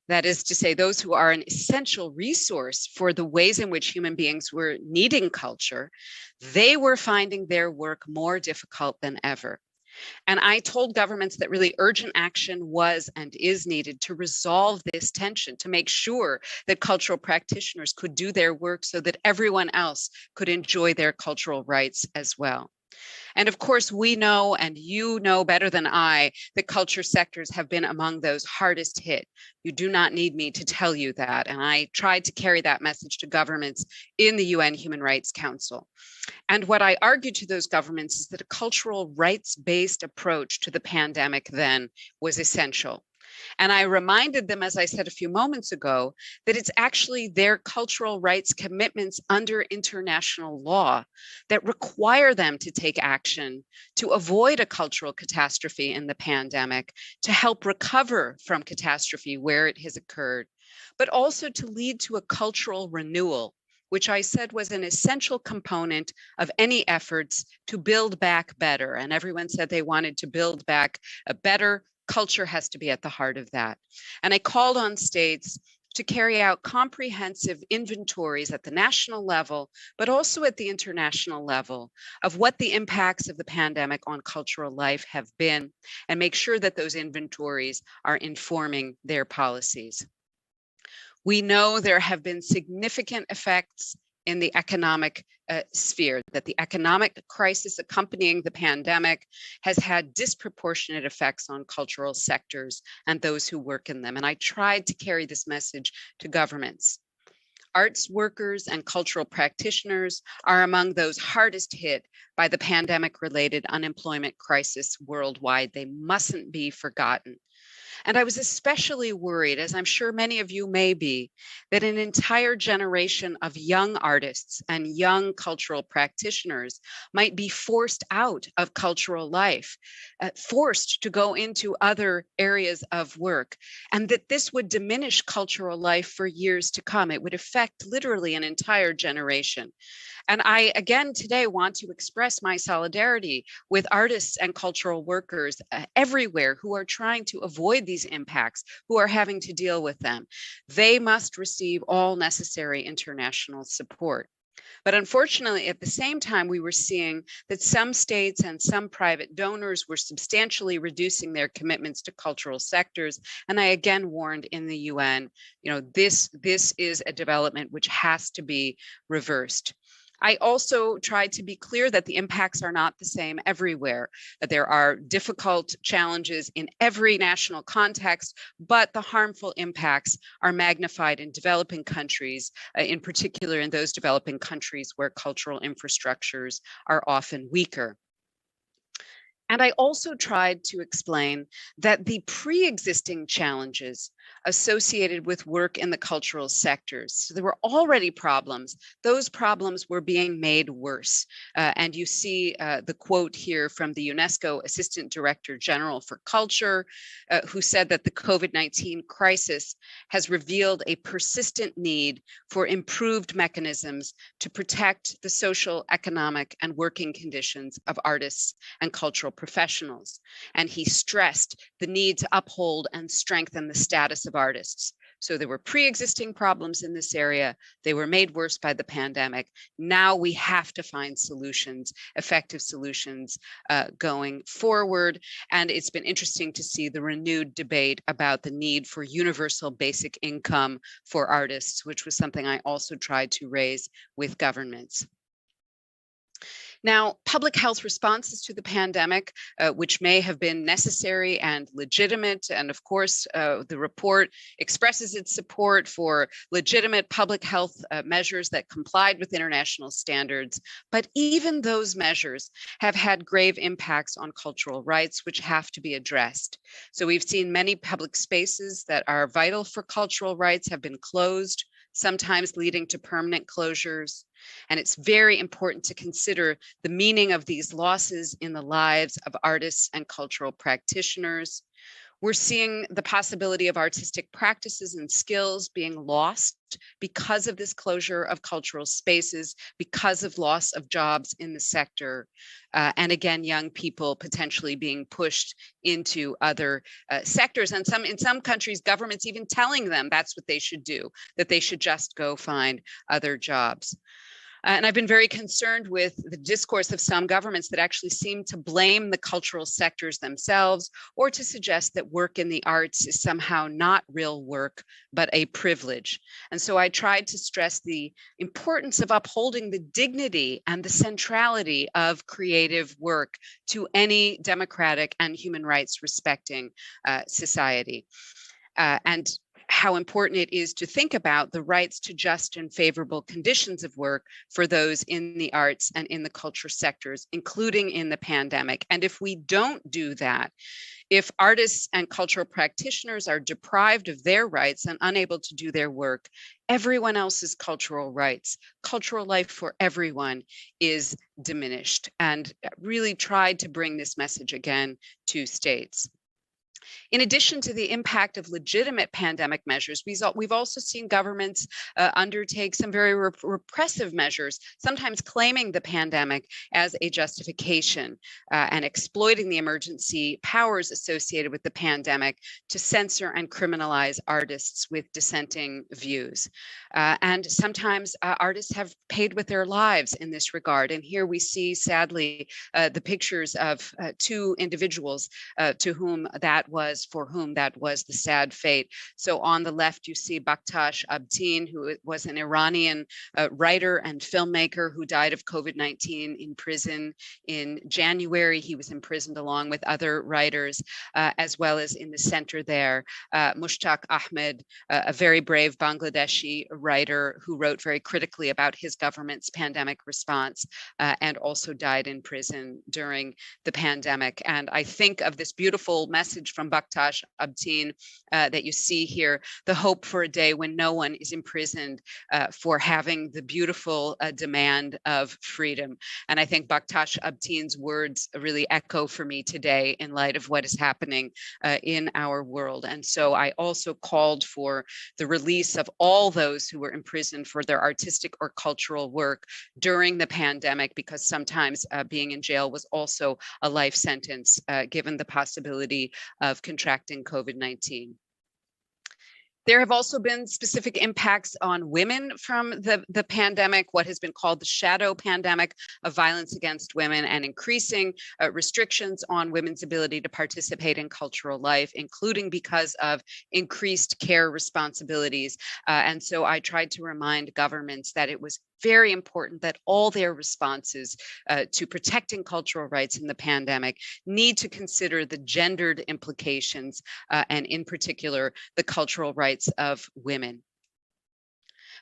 that is to say, those who are an essential resource for the ways in which human beings were needing culture, they were finding their work more difficult than ever. And I told governments that really urgent action was and is needed to resolve this tension, to make sure that cultural practitioners could do their work so that everyone else could enjoy their cultural rights as well. And of course, we know, and you know better than I, that culture sectors have been among those hardest hit. You do not need me to tell you that. And I tried to carry that message to governments in the UN Human Rights Council. And what I argued to those governments is that a cultural rights-based approach to the pandemic then was essential. And I reminded them, as I said a few moments ago, that it's actually their cultural rights commitments under international law that require them to take action to avoid a cultural catastrophe in the pandemic, to help recover from catastrophe where it has occurred, but also to lead to a cultural renewal, which I said was an essential component of any efforts to build back better. And everyone said they wanted to build back a better. Culture has to be at the heart of that. And I called on states to carry out comprehensive inventories at the national level, but also at the international level of what the impacts of the pandemic on cultural life have been, and make sure that those inventories are informing their policies. We know there have been significant effects in the economic sphere, that the economic crisis accompanying the pandemic has had disproportionate effects on cultural sectors and those who work in them. And I tried to carry this message to governments. Arts workers and cultural practitioners are among those hardest hit by the pandemic-related unemployment crisis worldwide. They mustn't be forgotten. And I was especially worried, as I'm sure many of you may be, that an entire generation of young artists and young cultural practitioners might be forced out of cultural life, forced to go into other areas of work, and that this would diminish cultural life for years to come. It would affect literally an entire generation. And I, again, today want to express my solidarity with artists and cultural workers everywhere who are trying to avoid these impacts, who are having to deal with them. They must receive all necessary international support. But unfortunately, at the same time, we were seeing that some states and some private donors were substantially reducing their commitments to cultural sectors. And I again warned in the UN, this is a development which has to be reversed. I also tried to be clear that the impacts are not the same everywhere, that there are difficult challenges in every national context, but the harmful impacts are magnified in developing countries, in particular in those developing countries where cultural infrastructures are often weaker. And I also tried to explain that the pre-existing challenges associated with work in the cultural sectors, so there were already problems, those problems were being made worse. And you see the quote here from the UNESCO Assistant Director General for Culture, who said that the COVID-19 crisis has revealed a persistent need for improved mechanisms to protect the social, economic, and working conditions of artists and cultural professionals. And he stressed the need to uphold and strengthen the status of artists. So there were pre-existing problems in this area. They were made worse by the pandemic. Now we have to find solutions, effective solutions going forward. And it's been interesting to see the renewed debate about the need for universal basic income for artists, which was something I also tried to raise with governments. Now, public health responses to the pandemic, which may have been necessary and legitimate, and of course, the report expresses its support for legitimate public health measures that complied with international standards. But even those measures have had grave impacts on cultural rights, which have to be addressed. So we've seen many public spaces that are vital for cultural rights have been closed, sometimes leading to permanent closures. And it's very important to consider the meaning of these losses in the lives of artists and cultural practitioners. We're seeing the possibility of artistic practices and skills being lost because of this closure of cultural spaces, because of loss of jobs in the sector. And again, young people potentially being pushed into other sectors. And in some countries, governments even telling them that's what they should do, that they should just go find other jobs. And I've been very concerned with the discourse of some governments that actually seem to blame the cultural sectors themselves, or to suggest that work in the arts is somehow not real work, but a privilege. And so I tried to stress the importance of upholding the dignity and the centrality of creative work to any democratic and human rights respecting society. And how important it is to think about the rights to just and favorable conditions of work for those in the arts and in the culture sectors, including in the pandemic. And if we don't do that, if artists and cultural practitioners are deprived of their rights and unable to do their work, everyone else's cultural rights, cultural life for everyone is diminished. And really tried to bring this message again to states. In addition to the impact of legitimate pandemic measures, we've also seen governments undertake some very repressive measures, sometimes claiming the pandemic as a justification and exploiting the emergency powers associated with the pandemic to censor and criminalize artists with dissenting views. And sometimes artists have paid with their lives in this regard. And here we see, sadly, the pictures of two individuals for whom that was the sad fate. So on the left, you see Bakhtash Abtin, who was an Iranian writer and filmmaker who died of COVID-19 in prison in January. He was imprisoned along with other writers, as well as in the center there, Mushtaq Ahmed, a very brave Bangladeshi writer who wrote very critically about his government's pandemic response and also died in prison during the pandemic. And I think of this beautiful message from Bakhtash Abtin that you see here, the hope for a day when no one is imprisoned for having the beautiful demand of freedom. And I think Bakhtash Abtin's words really echo for me today in light of what is happening in our world. And so I also called for the release of all those who were imprisoned for their artistic or cultural work during the pandemic, because sometimes being in jail was also a life sentence, given the possibility of contracting COVID-19. There have also been specific impacts on women from the pandemic, what has been called the shadow pandemic of violence against women, and increasing restrictions on women's ability to participate in cultural life, including because of increased care responsibilities. And so I tried to remind governments that it was very important that all their responses to protecting cultural rights in the pandemic need to consider the gendered implications and in particular, the cultural rights of women.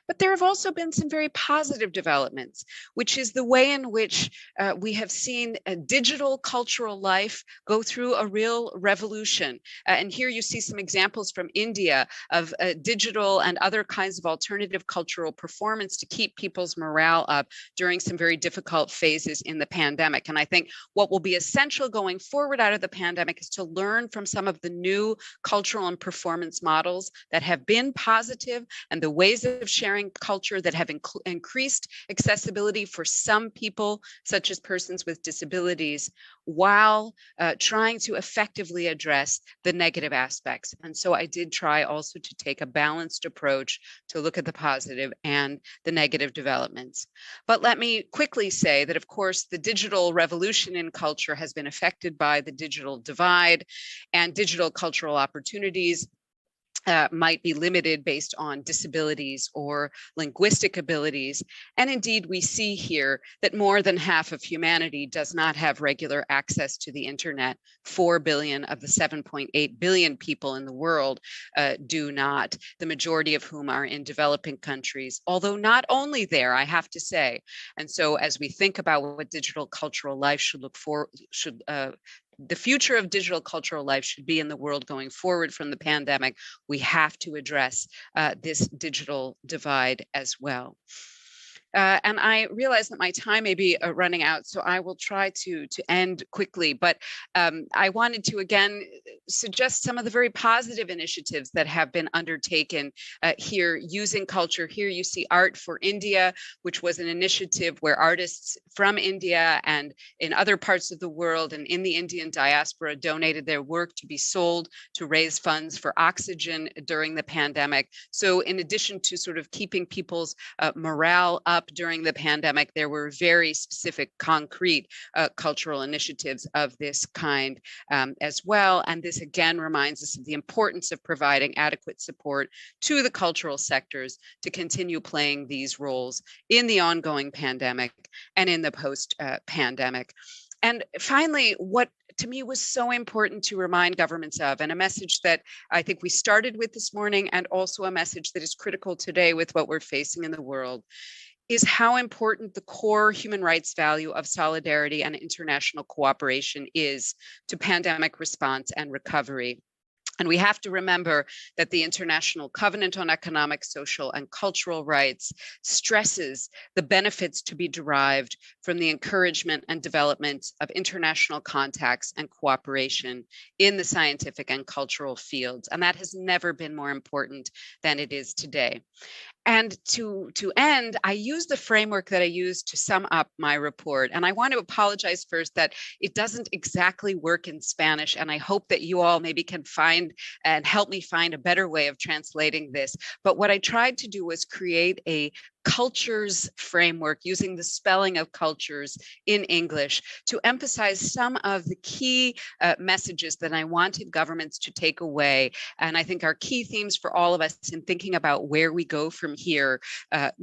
But there have also been some very positive developments, which is the way in which we have seen a digital cultural life go through a real revolution. And here you see some examples from India of digital and other kinds of alternative cultural performance to keep people's morale up during some very difficult phases in the pandemic. And I think what will be essential going forward out of the pandemic is to learn from some of the new cultural and performance models that have been positive and the ways of sharing sharing culture that have increased accessibility for some people, such as persons with disabilities, while trying to effectively address the negative aspects. And so I did try also to take a balanced approach to look at the positive and the negative developments. But let me quickly say that, of course, the digital revolution in culture has been affected by the digital divide, and digital cultural opportunities might be limited based on disabilities or linguistic abilities. And indeed, we see here that more than half of humanity does not have regular access to the internet. 4 billion of the 7.8 billion people in the world do not, the majority of whom are in developing countries, although not only there, I have to say. And so as we think about what digital cultural life should look for, the future of digital cultural life should be in the world going forward from the pandemic, we have to address this digital divide as well. And I realize that my time may be running out, so I will try to end quickly. But I wanted to, again, suggest some of the very positive initiatives that have been undertaken here using culture. Here you see Art for India, which was an initiative where artists from India and in other parts of the world and in the Indian diaspora donated their work to be sold to raise funds for oxygen during the pandemic. So in addition to sort of keeping people's morale up during the pandemic, there were very specific, concrete cultural initiatives of this kind as well. And this again reminds us of the importance of providing adequate support to the cultural sectors to continue playing these roles in the ongoing pandemic and in the post-pandemic. And finally, what to me was so important to remind governments of, and a message that I think we started with this morning, and also a message that is critical today with what we're facing in the world, is how important the core human rights value of solidarity and international cooperation is to pandemic response and recovery. And we have to remember that the International Covenant on Economic, Social, and Cultural Rights stresses the benefits to be derived from the encouragement and development of international contacts and cooperation in the scientific and cultural fields. And that has never been more important than it is today. And to end, I use the framework that I used to sum up my report. And I want to apologize first that it doesn't exactly work in Spanish. And I hope that you all maybe can find and help me find a better way of translating this. But what I tried to do was create a cultures framework using the spelling of cultures in English to emphasize some of the key messages that I wanted governments to take away. And I think are key themes for all of us in thinking about where we go from here,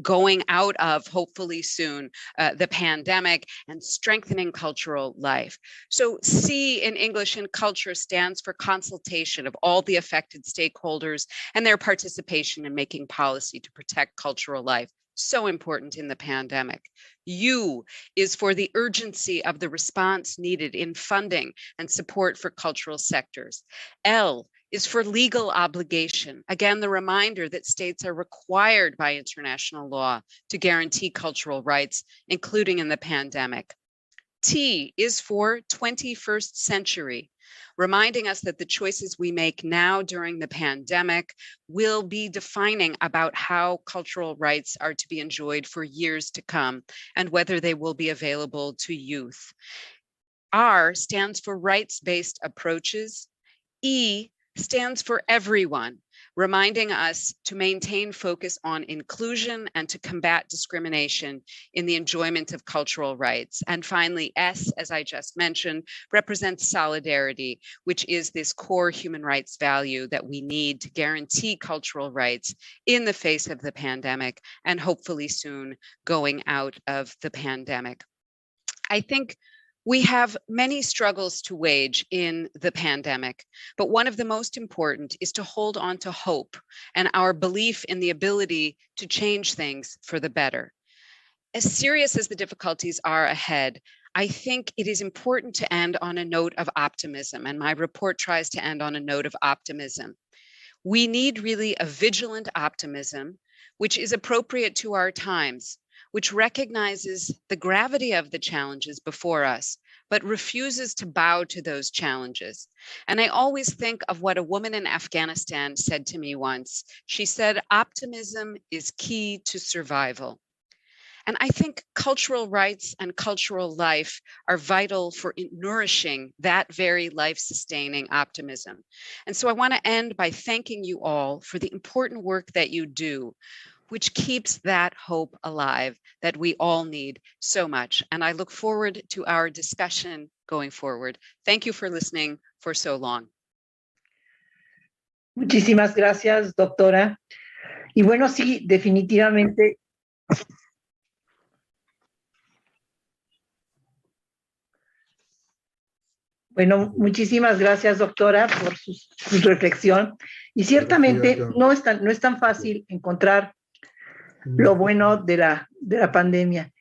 going out of, hopefully soon, the pandemic and strengthening cultural life. So C in English in culture stands for consultation of all the affected stakeholders and their participation in making policy to protect cultural life. So important in the pandemic. U is for the urgency of the response needed in funding and support for cultural sectors. L is for legal obligation. Again, the reminder that states are required by international law to guarantee cultural rights, including in the pandemic. T is for 21st century, reminding us that the choices we make now during the pandemic will be defining about how cultural rights are to be enjoyed for years to come and whether they will be available to youth. R stands for rights-based approaches. E stands for everyone, reminding us to maintain focus on inclusion and to combat discrimination in the enjoyment of cultural rights. And finally, S, as I just mentioned, represents solidarity, which is this core human rights value that we need to guarantee cultural rights in the face of the pandemic and hopefully soon going out of the pandemic. I think we have many struggles to wage in the pandemic, but one of the most important is to hold on to hope and our belief in the ability to change things for the better. As serious as the difficulties are ahead, I think it is important to end on a note of optimism, and my report tries to end on a note of optimism. We need really a vigilant optimism, which is appropriate to our times, which recognizes the gravity of the challenges before us, but refuses to bow to those challenges. And I always think of what a woman in Afghanistan said to me once. She said, optimism is key to survival. And I think cultural rights and cultural life are vital for nourishing that very life-sustaining optimism. And so I want to end by thanking you all for the important work that you do, which keeps that hope alive that we all need so much. And I look forward to our discussion going forward. Thank you for listening for so long. Muchísimas gracias, doctora. Y bueno, sí, definitivamente. Bueno, muchísimas gracias, doctora, por su reflexión. Y ciertamente no es tan fácil encontrar lo bueno de la pandemia.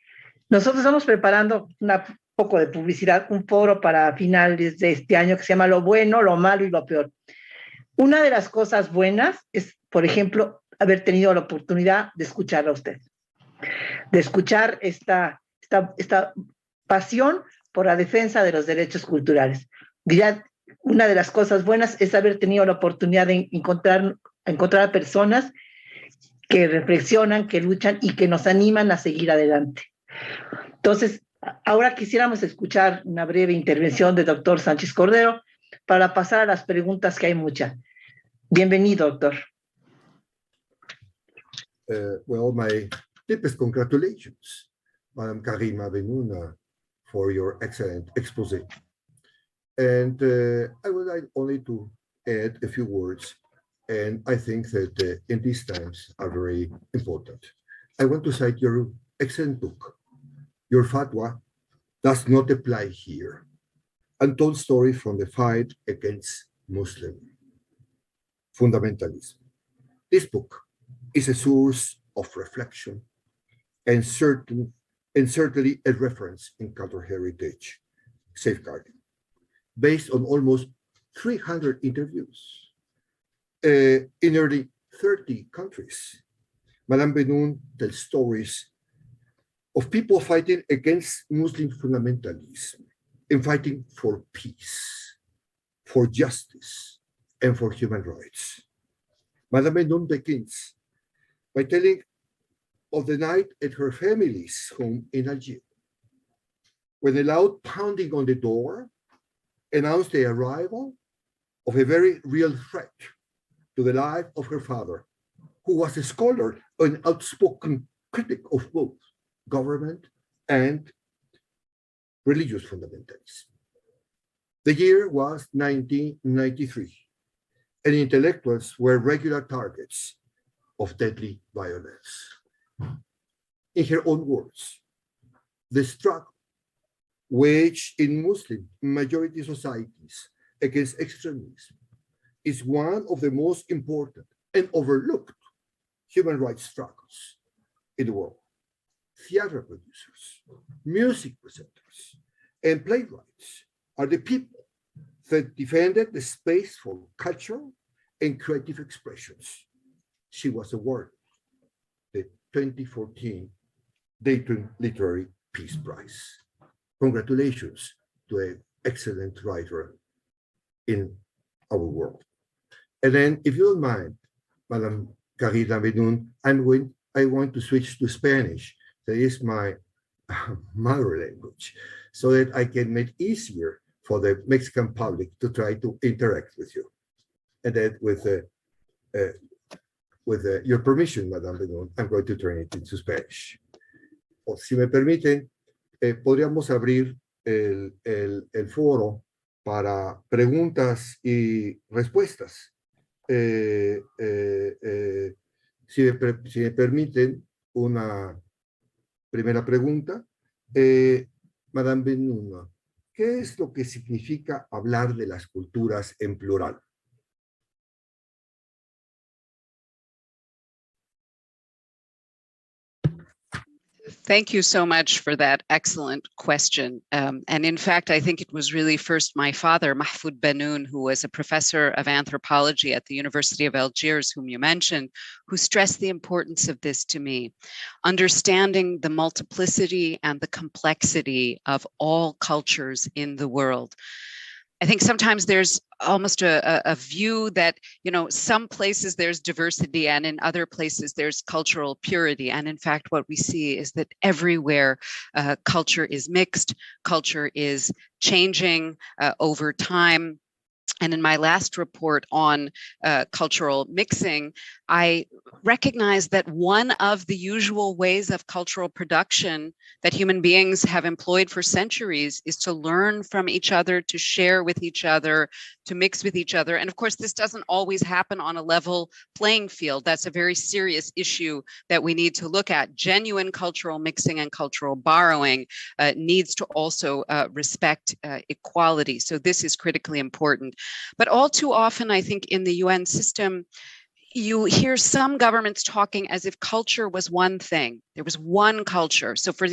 Nosotros estamos preparando un poco de publicidad, un foro para finales de este año que se llama Lo bueno, lo malo y lo peor. Una de las cosas buenas es, por ejemplo, haber tenido la oportunidad de escucharla a usted, de escuchar esta pasión por la defensa de los derechos culturales. Ya una de las cosas buenas es haber tenido la oportunidad de encontrar a personas que reflexionan, que luchan y que nos animan a seguir adelante. Entonces, ahora quisiéramos escuchar una breve intervención del doctor Sánchez Cordero para pasar a las preguntas, que hay muchas. Bienvenido, doctor. Well, my deepest congratulations, Madam Karima Bennoune, for your excellent exposé. And I would like only to add a few words, and I think that in these times are very important. I want to cite your excellent book. Your fatwa does not apply here. Untold story from the fight against Muslim fundamentalism. This book is a source of reflection and certainly a reference in cultural heritage safeguarding, based on almost 300 interviews in nearly 30 countries. Madame Bennoune tells stories of people fighting against Muslim fundamentalism and fighting for peace, for justice, and for human rights. Madame Bennoune begins by telling of the night at her family's home in Algiers, when a loud pounding on the door announced the arrival of a very real threat to the life of her father, who was a scholar and outspoken critic of both government and religious fundamentalism. The year was 1993, and intellectuals were regular targets of deadly violence. In her own words, the struggle waged in Muslim majority societies against extremism is one of the most important and overlooked human rights struggles in the world. Theater producers, music presenters, and playwrights are the people that defended the space for cultural and creative expressions. She was awarded the 2014 Dayton Literary Peace Prize. Congratulations to an excellent writer in our world. And then, if you don't mind, Madam Karima Bennoune, I want to switch to Spanish. That is my mother language, so that I can make it easier for the Mexican public to try to interact with you. And then with your permission, Madame Bennoune, I'm going to turn it into Spanish. O si me permiten, podríamos abrir el foro para preguntas y respuestas. Si me permiten una primera pregunta, Madame Bennoune, ¿qué es lo que significa hablar de las culturas en plural? Thank you so much for that excellent question. And in fact, I think it was really first my father, Mahfoud Bennoune, who was a professor of anthropology at the University of Algiers, whom you mentioned, who stressed the importance of this to me. Understanding the multiplicity and the complexity of all cultures in the world. I think sometimes there's almost a view that, some places there's diversity and in other places there's cultural purity. And in fact, what we see is that everywhere culture is mixed, culture is changing over time. And in my last report on cultural mixing, I recognized that one of the usual ways of cultural production that human beings have employed for centuries is to learn from each other, to share with each other, to mix with each other. And of course, this doesn't always happen on a level playing field. That's a very serious issue that we need to look at. Genuine cultural mixing and cultural borrowing needs to also respect equality. So this is critically important. But all too often, I think in the UN system, you hear some governments talking as if culture was one thing. There was one culture. So for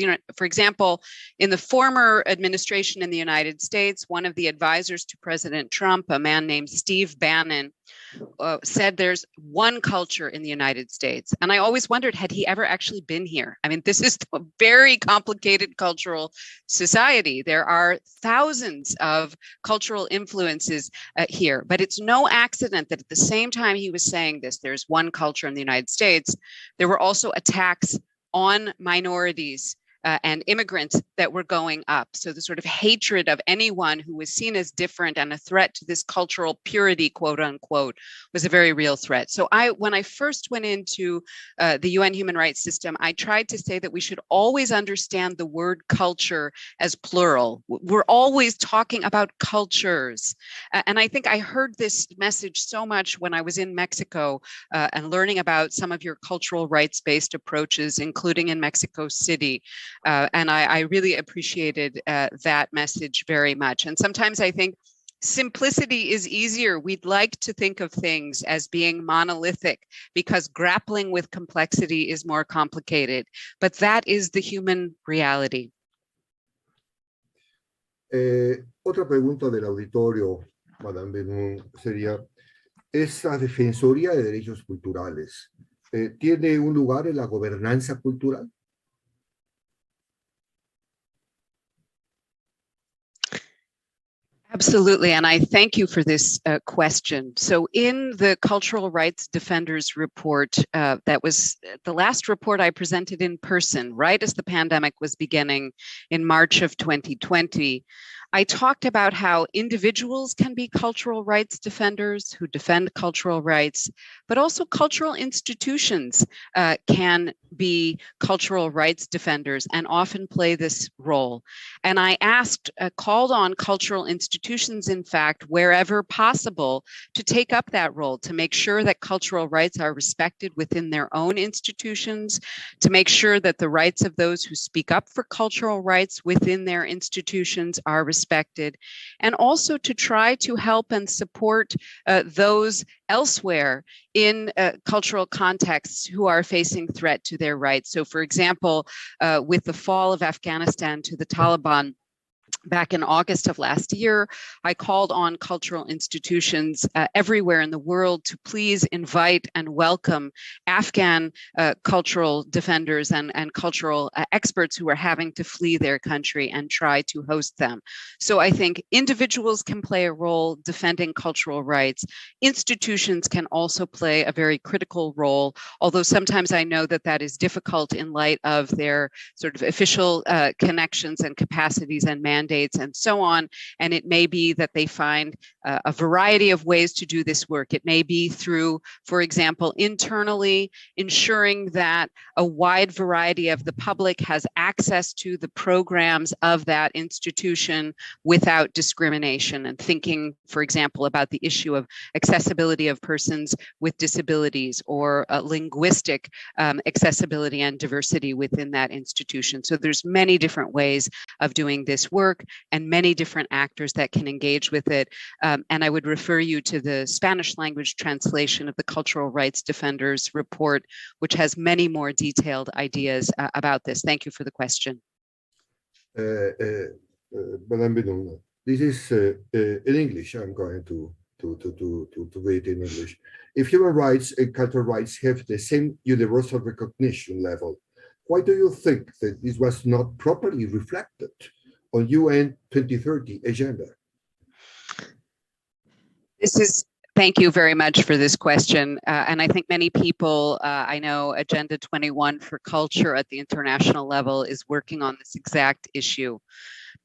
example, in the former administration in the United States, one of the advisors to President Trump, a man named Steve Bannon, said there's one culture in the United States. And I always wondered, had he ever actually been here? I mean, this is a very complicated cultural society. There are thousands of cultural influences here, but it's no accident that at the same time he was saying this, there's one culture in the United States, there were also attacks on minorities and immigrants that were going up. So the sort of hatred of anyone who was seen as different and a threat to this cultural purity, quote unquote, was a very real threat. So when I first went into the UN human rights system, I tried to say that we should always understand the word culture as plural. We're always talking about cultures. And I think I heard this message so much when I was in Mexico and learning about some of your cultural rights-based approaches, including in Mexico City. And I really appreciated that message very much. And sometimes I think simplicity is easier. We'd like to think of things as being monolithic because grappling with complexity is more complicated. But that is the human reality. Otra pregunta del auditorio, Madame Bennoune, sería, ¿esa Defensoría de Derechos Culturales tiene un lugar en la gobernanza cultural? Absolutely, and I thank you for this question. So in the Cultural Rights Defenders Report, that was the last report I presented in person, right as the pandemic was beginning in March of 2020, I talked about how individuals can be cultural rights defenders who defend cultural rights, but also cultural institutions can be cultural rights defenders and often play this role. And I called on cultural institutions, in fact, wherever possible, to take up that role, to make sure that cultural rights are respected within their own institutions, to make sure that the rights of those who speak up for cultural rights within their institutions are respected, and also to try to help and support those elsewhere in cultural contexts who are facing threat to their rights. So for example, with the fall of Afghanistan to the Taliban, back in August of last year, I called on cultural institutions everywhere in the world to please invite and welcome Afghan cultural defenders and cultural experts who are having to flee their country and try to host them. So I think individuals can play a role defending cultural rights. Institutions can also play a very critical role, although sometimes I know that that is difficult in light of their sort of official connections and capacities and mandates and so on. And it may be that they find a variety of ways to do this work. It may be through, for example, internally ensuring that a wide variety of the public has access to the programs of that institution without discrimination, and thinking, for example, about the issue of accessibility of persons with disabilities or linguistic accessibility and diversity within that institution. So there's many different ways of doing this work. work and many different actors that can engage with it. And I would refer you to the Spanish language translation of the Cultural Rights Defenders report, which has many more detailed ideas about this. Thank you for the question. Madam Bennoune, this is in English. I'm going to read in English. If human rights and cultural rights have the same universal recognition level, why do you think that this was not properly reflected on UN 2030 agenda? Thank you very much for this question. And I think many people, I know Agenda 21 for Culture at the international level is working on this exact issue.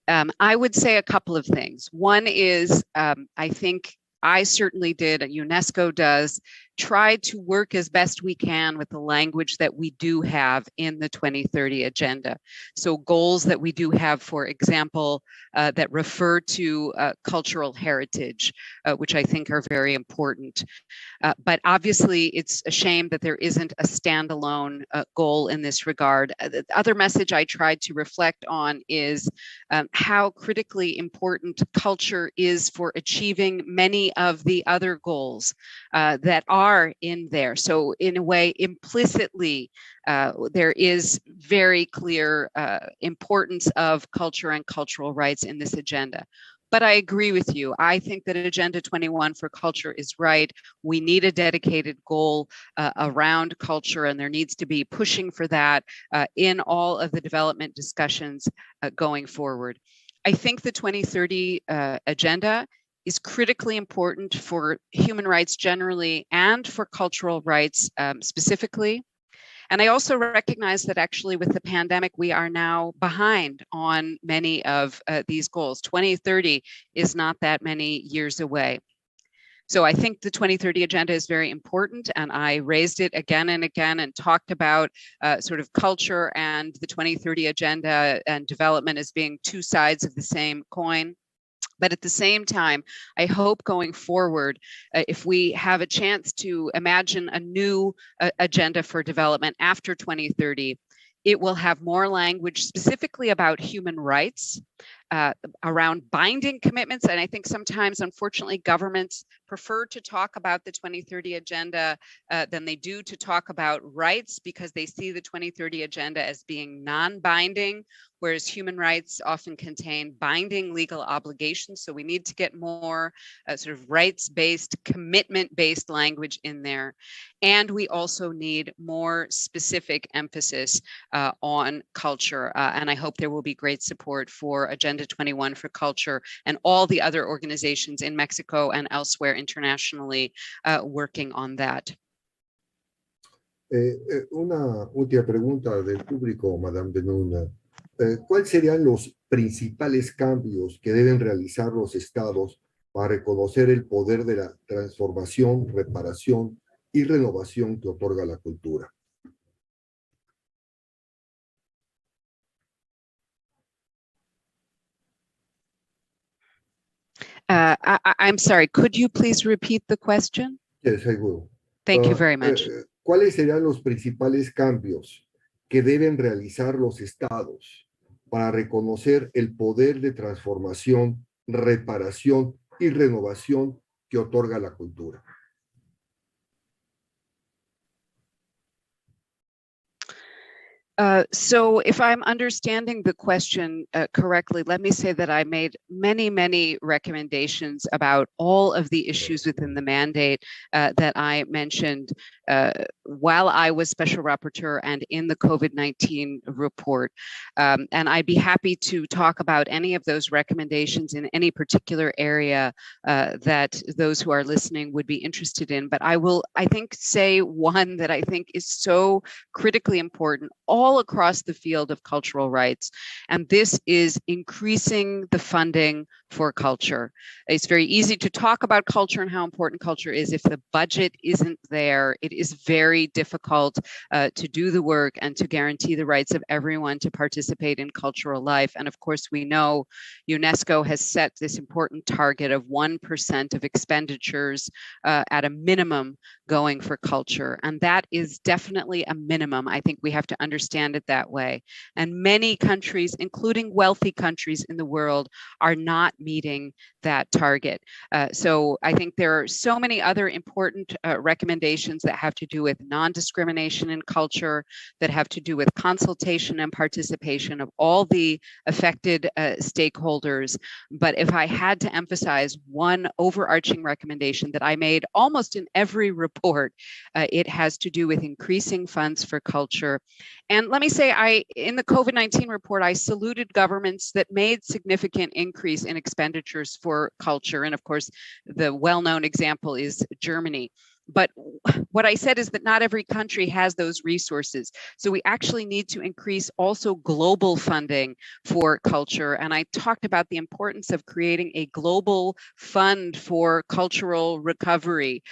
I would say a couple of things. One is, I think I certainly did, and UNESCO does, try to work as best we can with the language that we do have in the 2030 agenda. So goals that we do have, for example, that refer to cultural heritage, which I think are very important. But obviously, it's a shame that there isn't a standalone goal in this regard. The other message I tried to reflect on is how critically important culture is for achieving many of the other goals that are in there. So in a way, implicitly, there is very clear importance of culture and cultural rights in this agenda. But I agree with you. I think that Agenda 21 for Culture is right. We need a dedicated goal around culture, and there needs to be pushing for that in all of the development discussions going forward. I think the 2030 agenda is critically important for human rights generally and for cultural rights specifically. And I also recognize that actually with the pandemic, we are now behind on many of these goals. 2030 is not that many years away. So I think the 2030 agenda is very important, and I raised it again and again and talked about sort of culture and the 2030 agenda and development as being two sides of the same coin. But at the same time, I hope going forward, if we have a chance to imagine a new agenda for development after 2030, it will have more language specifically about human rights, around binding commitments. And I think sometimes, unfortunately, governments prefer to talk about the 2030 agenda than they do to talk about rights, because they see the 2030 agenda as being non-binding, whereas human rights often contain binding legal obligations. So we need to get more sort of rights-based, commitment-based language in there. And we also need more specific emphasis on culture. And I hope there will be great support for Agenda 21 for Culture and all the other organizations in Mexico and elsewhere internationally working on that. Una última pregunta del público, Madame Bennoune. ¿Cuáles serían los principales cambios que deben realizar los estados para reconocer el poder de la transformación, reparación y renovación que otorga la cultura? I'm sorry, could you please repeat the question? Yes, I will. Thank you very much. ¿Cuáles serían los principales cambios que deben realizar los estados para reconocer el poder de transformación, reparación y renovación que otorga la cultura? So if I'm understanding the question correctly, let me say that I made many, many recommendations about all of the issues within the mandate that I mentioned while I was Special Rapporteur and in the COVID-19 report. And I'd be happy to talk about any of those recommendations in any particular area that those who are listening would be interested in. But I will, I think, say one that I think is so critically important all across the field of cultural rights. And this is increasing the funding for culture. It's very easy to talk about culture and how important culture is. If the budget isn't there, it is very difficult to do the work and to guarantee the rights of everyone to participate in cultural life. And of course, we know UNESCO has set this important target of 1% of expenditures at a minimum going for culture. And that is definitely a minimum. I think we have to understand it that way. And many countries, including wealthy countries in the world, are not meeting that target. So I think there are so many other important recommendations that have to do with non-discrimination in culture, that have to do with consultation and participation of all the affected stakeholders. But if I had to emphasize one overarching recommendation that I made almost in every report, it has to do with increasing funds for culture. And let me say, in the COVID-19 report, I saluted governments that made significant increase in expenditures for culture. And of course, the well-known example is Germany. But what I said is that not every country has those resources. So we actually need to increase also global funding for culture. And I talked about the importance of creating a global fund for cultural recovery.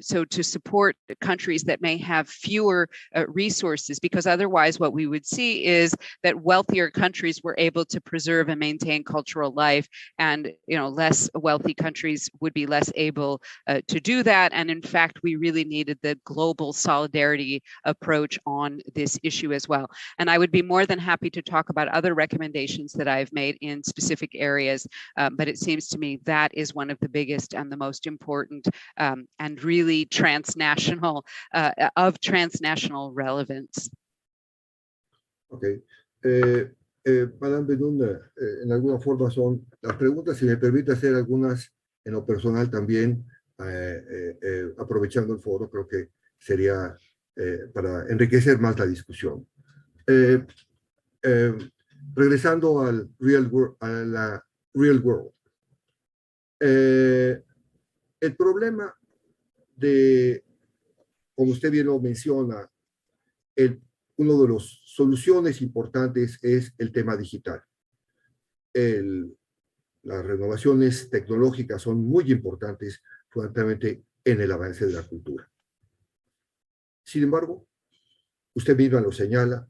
So to support countries that may have fewer resources, because otherwise what we would see is that wealthier countries were able to preserve and maintain cultural life, and less wealthy countries would be less able to do that. And in fact, we really needed the global solidarity approach on this issue as well. And I would be more than happy to talk about other recommendations that I've made in specific areas, but it seems to me that is one of the biggest and the most important and really transnational, of transnational relevance. Okay. Madame Bennoune, en alguna forma son las preguntas, si me permite hacer algunas en lo personal también, aprovechando el foro, creo que sería para enriquecer más la discusión. Regresando al a la real world. El problema de, como usted bien lo menciona, una de las soluciones importantes es el tema digital. Las renovaciones tecnológicas son muy importantes, fundamentalmente en el avance de la cultura. Sin embargo, usted misma lo señala,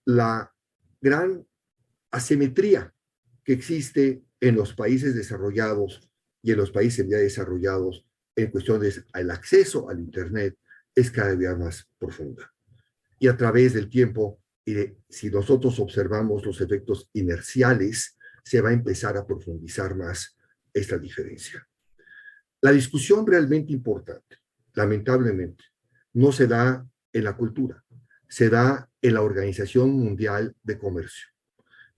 la gran asimetría que existe en los países desarrollados y en los países ya desarrollados en cuestiones al acceso al Internet es cada día más profunda. Y a través del tiempo, si nosotros observamos los efectos inerciales, se va a empezar a profundizar más esta diferencia. La discusión realmente importante, lamentablemente, no se da en la cultura, se da en la Organización Mundial de Comercio,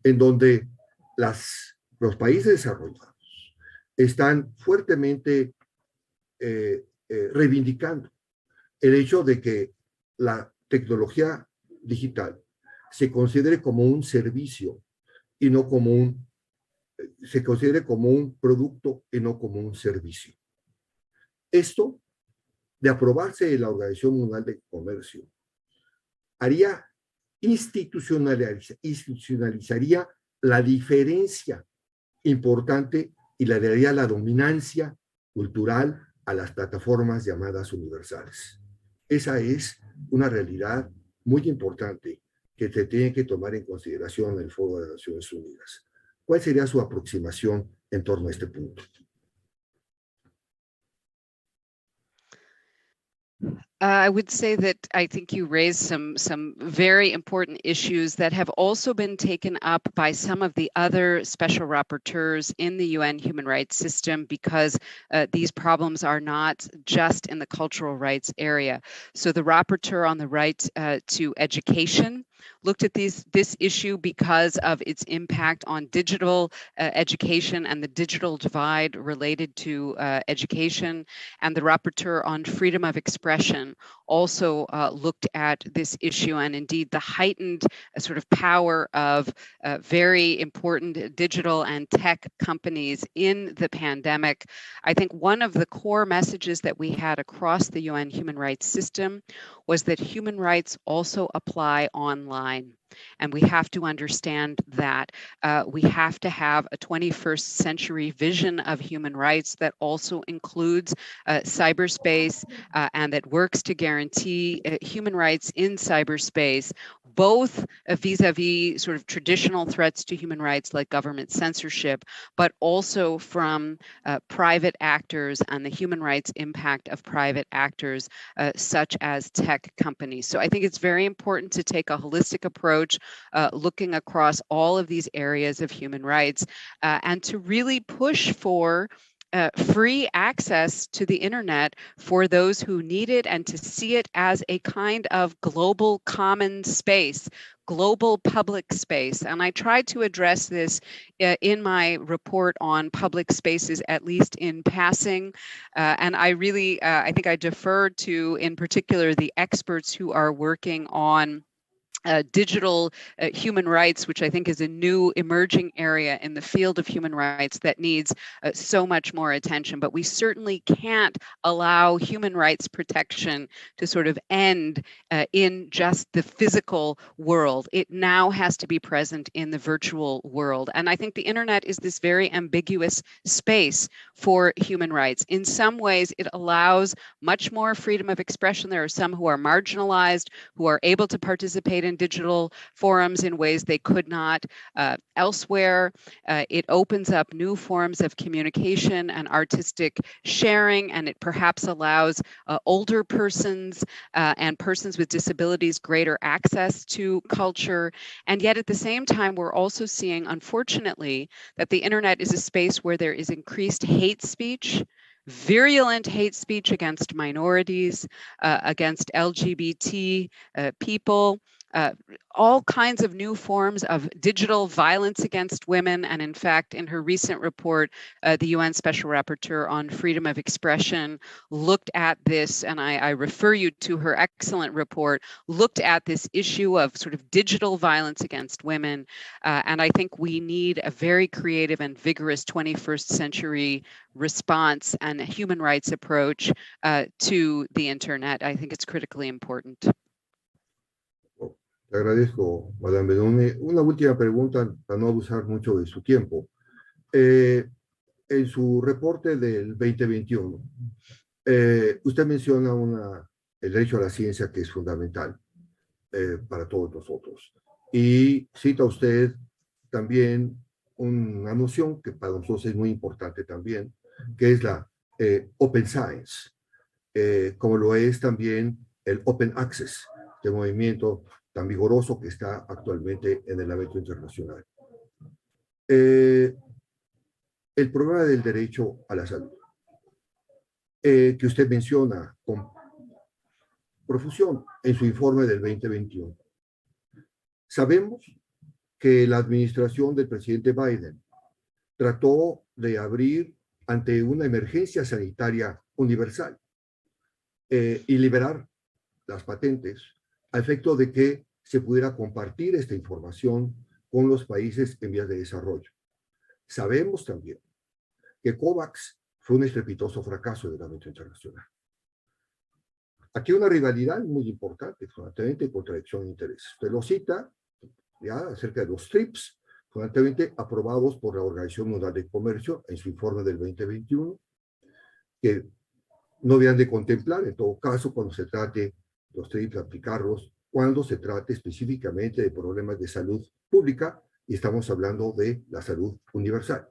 en donde los países desarrollados están fuertemente reivindicando el hecho de que la tecnología digital se considere como un servicio y no como se considere como un producto y no como un servicio. Esto, de aprobarse en la Organización Mundial de Comercio, institucionalizaría la diferencia importante y le daría la dominancia cultural a las plataformas llamadas universales. Esa es una realidad muy importante que se tiene que tomar en consideración en el Foro de las Naciones Unidas. ¿Cuál sería su aproximación en torno a este punto? I would say that I think you raised some very important issues that have also been taken up by some of the other special rapporteurs in the UN human rights system, because these problems are not just in the cultural rights area. So the rapporteur on the right to education looked at this issue because of its impact on digital education and the digital divide related to education. And the rapporteur on freedom of expression also looked at this issue, and indeed the heightened sort of power of very important digital and tech companies in the pandemic. I think one of the core messages that we had across the UN human rights system was that human rights also apply online. And we have to understand that we have to have a 21st century vision of human rights that also includes cyberspace and that works to guarantee human rights in cyberspace, both vis-a-vis sort of traditional threats to human rights like government censorship, but also from private actors and the human rights impact of private actors such as tech companies. So I think it's very important to take a holistic approach, looking across all of these areas of human rights, and to really push for free access to the internet for those who need it, and to see it as a kind of global common space, global public space. And I tried to address this in my report on public spaces, at least in passing. And I really, I think I deferred to, in particular, the experts who are working on digital human rights, which I think is a new emerging area in the field of human rights that needs so much more attention. But we certainly can't allow human rights protection to sort of end in just the physical world. It now has to be present in the virtual world. And I think the internet is this very ambiguous space for human rights. In some ways, it allows much more freedom of expression. There are some who are marginalized, who are able to participate in digital forums in ways they could not elsewhere. It opens up new forms of communication and artistic sharing, and it perhaps allows older persons and persons with disabilities greater access to culture. And yet at the same time, we're also seeing, unfortunately, that the internet is a space where there is increased hate speech, virulent hate speech against minorities, against LGBT people, all kinds of new forms of digital violence against women. And in fact, in her recent report, the UN Special Rapporteur on Freedom of Expression looked at this, and I refer you to her excellent report, looked at this issue of sort of digital violence against women. And I think we need a very creative and vigorous 21st century response and a human rights approach to the internet. I think it's critically important. Te agradezco, Madame Bennoune. Una última pregunta para no abusar mucho de su tiempo. En su reporte del 2021, usted menciona el derecho a la ciencia, que es fundamental para todos nosotros. Y cita usted también una noción que para nosotros es muy importante también, que es la Open Science, como lo es también el Open Access, de movimiento tan vigoroso que está actualmente en el ámbito internacional. El problema del derecho a la salud, que usted menciona con profusión en su informe del 2021. Sabemos que la administración del presidente Biden trató de abrir ante una emergencia sanitaria universal y liberar las patentes a efecto de que se pudiera compartir esta información con los países en vías de desarrollo. Sabemos también que COVAX fue un estrepitoso fracaso del ámbito internacional. Aquí hay una rivalidad muy importante, fundamentalmente contradicción de intereses. Usted lo cita ya acerca de los TRIPS, fundamentalmente aprobados por la Organización Mundial de Comercio en su informe del 2021, que no habían de contemplar, en todo caso, cuando se trate los TRIPS, aplicarlos, cuando se trate específicamente de problemas de salud pública, y estamos hablando de la salud universal.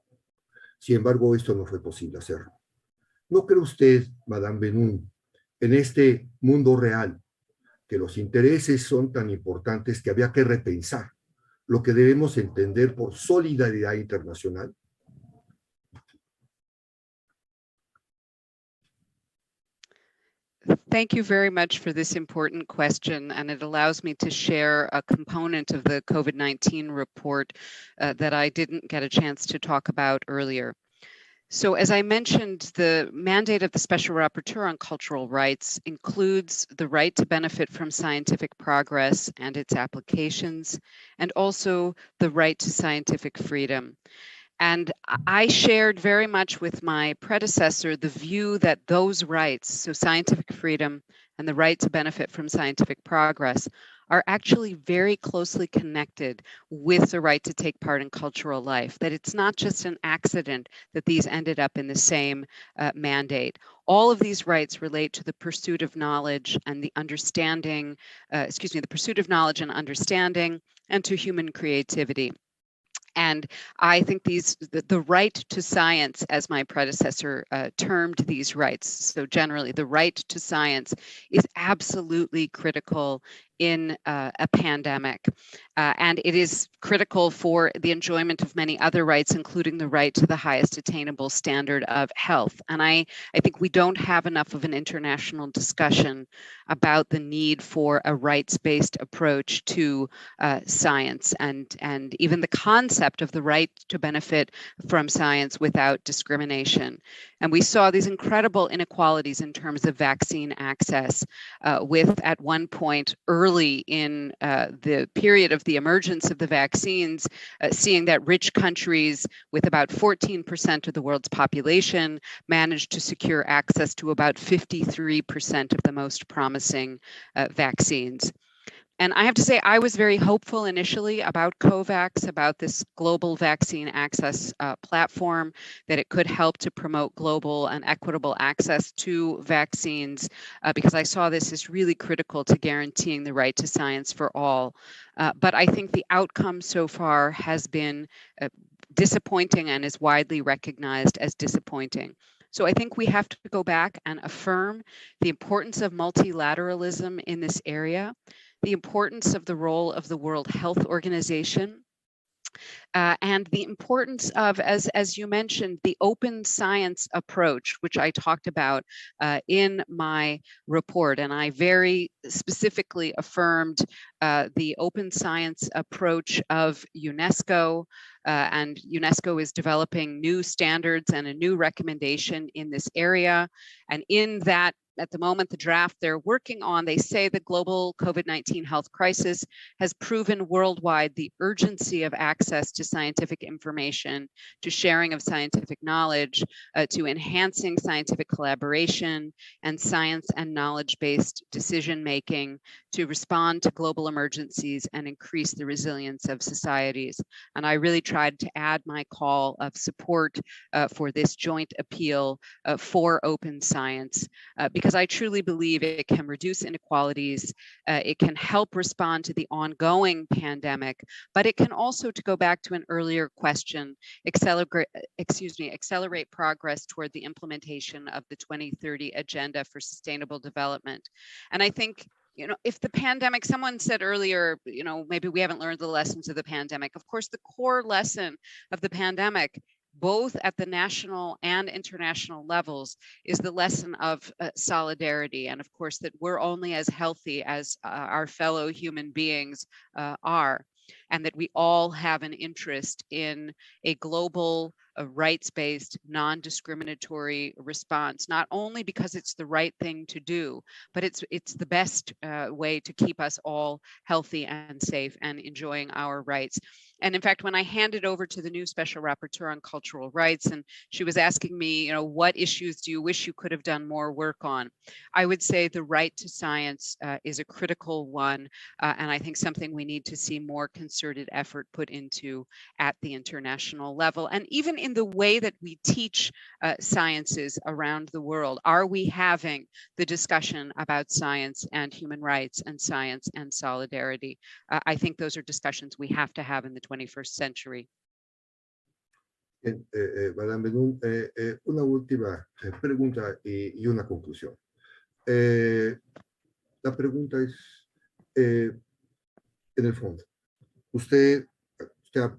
Sin embargo, esto no fue posible hacerlo. ¿No cree usted, Madame Bennoune, en este mundo real, que los intereses son tan importantes que había que repensar lo que debemos entender por solidaridad internacional? Thank you very much for this important question, and it allows me to share a component of the COVID-19 report that I didn't get a chance to talk about earlier. So as I mentioned, the mandate of the Special Rapporteur on Cultural Rights includes the right to benefit from scientific progress and its applications, and also the right to scientific freedom. And I shared very much with my predecessor the view that those rights, so scientific freedom and the right to benefit from scientific progress are actually very closely connected with the right to take part in cultural life, that it's not just an accident that these ended up in the same mandate. All of these rights relate to the pursuit of knowledge and the understanding, the pursuit of knowledge and understanding, and to human creativity. And I think the right to science, as my predecessor termed these rights, so generally the right to science is absolutely critical in a pandemic. And it is critical for the enjoyment of many other rights, including the right to the highest attainable standard of health. And I think we don't have enough of an international discussion about the need for a rights-based approach to science and even the concept of the right to benefit from science without discrimination. And we saw these incredible inequalities in terms of vaccine access with, at one point early in the period of the emergence of the vaccines, seeing that rich countries with about 14% of the world's population managed to secure access to about 53% of the most promising vaccines. And I have to say, I was very hopeful initially about COVAX, about this global vaccine access platform, that it could help to promote global and equitable access to vaccines, because I saw this as really critical to guaranteeing the right to science for all. But I think the outcome so far has been disappointing and is widely recognized as disappointing. So I think we have to go back and affirm the importance of multilateralism in this area, the importance of the role of the World Health Organization, and the importance of, as you mentioned, the open science approach, which I talked about in my report. And I very specifically affirmed the open science approach of UNESCO. And UNESCO is developing new standards and a new recommendation in this area. And in that, at the moment, the draft they're working on, they say the global COVID-19 health crisis has proven worldwide the urgency of access to scientific information, to sharing of scientific knowledge, to enhancing scientific collaboration and science and knowledge-based decision-making, to respond to global emergencies and increase the resilience of societies. And I really tried to add my call of support for this joint appeal for open science, because I truly believe it can reduce inequalities, it can help respond to the ongoing pandemic, but it can also, to go back to an earlier question, accelerate progress toward the implementation of the 2030 Agenda for Sustainable Development. And I think, you know, if the pandemic, someone said earlier, you know, maybe we haven't learned the lessons of the pandemic. Of course, the core lesson of the pandemic, both at the national and international levels, is the lesson of solidarity. And of course, that we're only as healthy as our fellow human beings are, and that we all have an interest in a global, rights-based, non-discriminatory response, not only because it's the right thing to do, but it's the best way to keep us all healthy and safe and enjoying our rights. And in fact, when I handed over to the new Special Rapporteur on Cultural Rights, and she was asking me, you know, what issues do you wish you could have done more work on? I would say the right to science is a critical one, and I think something we need to see more concerted effort put into at the international level, and even in the way that we teach sciences around the world. Are we having the discussion about science and human rights and science and solidarity? I think those are discussions we have to have in the 21st century. Madame Bennoune, una última pregunta y una conclusión. La pregunta es, en el fondo, usted ha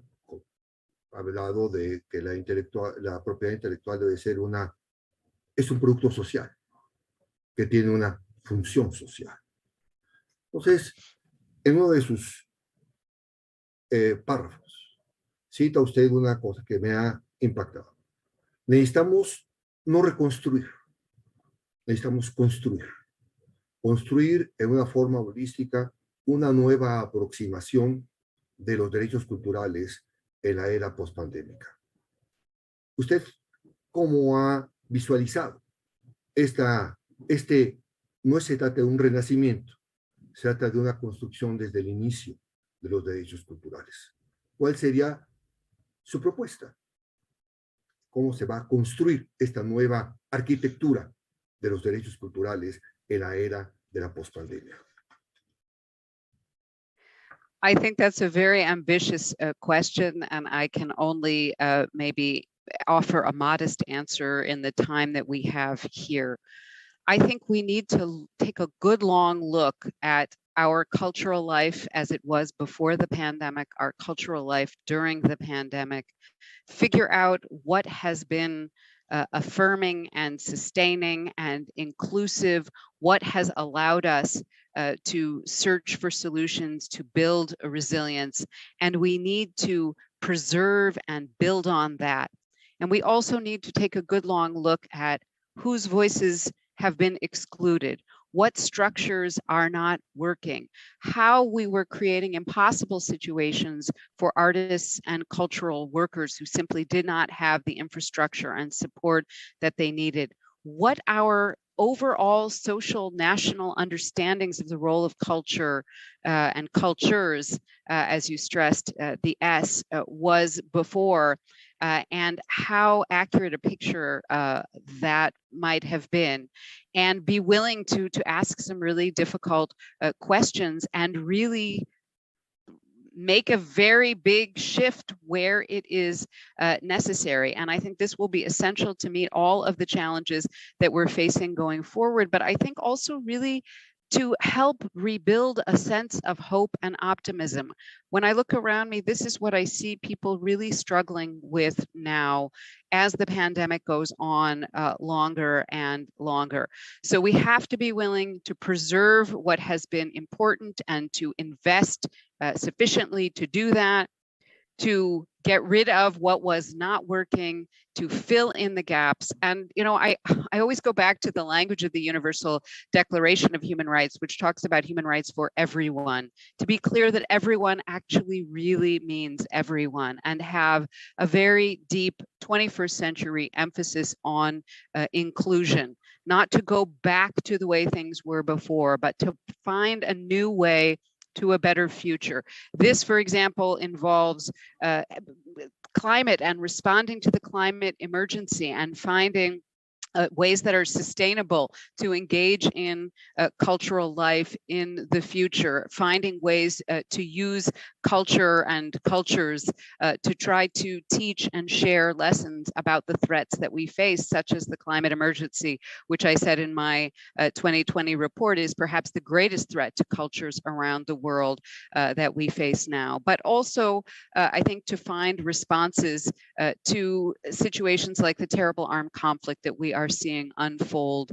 hablado de que la propiedad intelectual debe ser es un producto social, que tiene una función social. Entonces, en uno de sus párrafos, cita usted una cosa que me ha impactado. Necesitamos no reconstruir, necesitamos construir. Construir en una forma holística una nueva aproximación de los derechos culturales en la era postpandémica. ¿Usted cómo ha visualizado este no se trata de un renacimiento, se trata de una construcción desde el inicio de los derechos culturales. ¿Cuál sería su propuesta? ¿Cómo se va a construir esta nueva arquitectura de los derechos culturales en la era de la pospandemia? I think that's a very ambitious question, and I can only maybe offer a modest answer in the time that we have here. I think we need to take a good long look at our cultural life as it was before the pandemic, our cultural life during the pandemic, figure out what has been affirming and sustaining and inclusive, what has allowed us to search for solutions, to build a resilience, and we need to preserve and build on that. And we also need to take a good long look at whose voices have been excluded, what structures are not working, how we were creating impossible situations for artists and cultural workers who simply did not have the infrastructure and support that they needed, what our overall social national understandings of the role of culture and cultures, as you stressed, the S, was before, and how accurate a picture that might have been, and be willing to ask some really difficult questions and really make a very big shift where it is necessary. And I think this will be essential to meet all of the challenges that we're facing going forward, but I think also really to help rebuild a sense of hope and optimism. When I look around me, this is what I see people really struggling with now as the pandemic goes on longer and longer. So we have to be willing to preserve what has been important and to invest sufficiently to do that, to get rid of what was not working, to fill in the gaps. And, you know, I always go back to the language of the Universal Declaration of Human Rights, which talks about human rights for everyone, to be clear that everyone actually really means everyone, and have a very deep 21st century emphasis on inclusion, not to go back to the way things were before, but to find a new way to a better future. This, for example, involves climate and responding to the climate emergency and finding ways that are sustainable to engage in cultural life in the future, finding ways to use culture and cultures to try to teach and share lessons about the threats that we face, such as the climate emergency, which I said in my 2020 report is perhaps the greatest threat to cultures around the world that we face now. But also, I think to find responses to situations like the terrible armed conflict that we are seeing unfold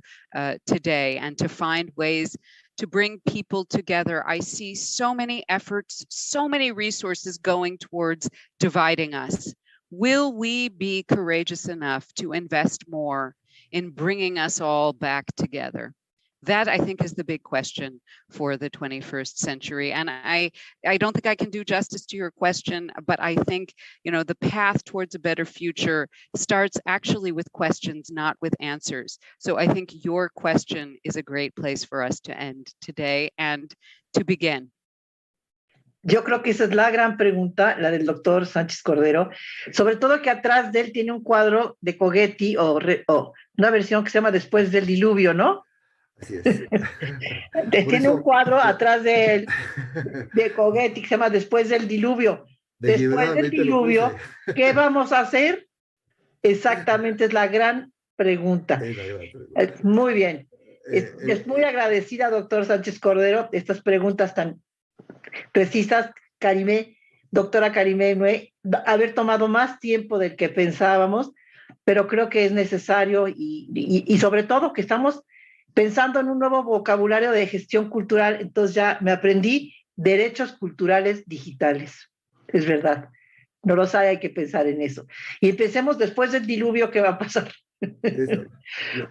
today, and to find ways to bring people together. I see so many efforts, so many resources going towards dividing us. Will we be courageous enough to invest more in bringing us all back together? That, I think, is the big question for the 21st century. And I don't think I can do justice to your question, but I think, you know, the path towards a better future starts actually with questions, not with answers. So I think your question is a great place for us to end today and to begin. Yo creo que esa es la gran pregunta, la del doctor Sánchez Cordero, sobre todo que atrás de él tiene un cuadro de Cogetti o una versión que se llama Después del Diluvio, ¿no? Así es. Tiene un cuadro atrás de Cogetti que se llama Después del Diluvio. Después del diluvio, ¿qué vamos a hacer? Exactamente, es la gran pregunta. Muy bien. Es muy agradecida, doctor Sánchez Cordero, estas preguntas tan precisas, doctora Karima Bennoune, haber tomado más tiempo del que pensábamos, pero creo que es necesario y sobre todo que estamos pensando en un nuevo vocabulario de gestión cultural. Entonces ya me aprendí derechos culturales digitales. Es verdad. No lo sabe, hay que pensar en eso. Y empecemos después del diluvio, ¿qué va a pasar?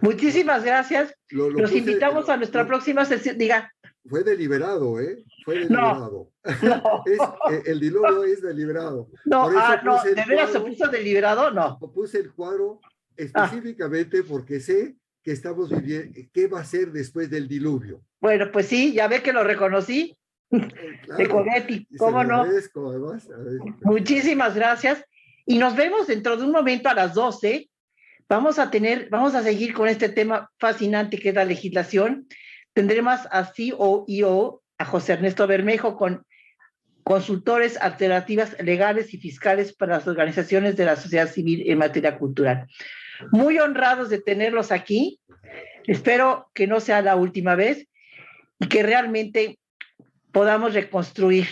Muchísimas gracias. Los invitamos a nuestra próxima sesión. Diga. Fue deliberado, ¿eh? Fue deliberado. No. El diluvio es deliberado. No, ¿de veras se puso deliberado? No. Puse el cuadro específicamente porque sé que estamos viviendo, ¿qué va a ser después del diluvio? Bueno, pues sí, ya ve que lo reconocí. Claro, De Cogetti, ¿cómo no? Además, Muchísimas gracias. Y nos vemos dentro de un momento a las 12. Vamos a seguir con este tema fascinante que es la legislación. Tendremos a COIO, a José Ernesto Bermejo, con consultores, alternativas legales y fiscales para las organizaciones de la sociedad civil en materia cultural. Muy honrados de tenerlos aquí. Espero que no sea la última vez y que realmente podamos reconstruir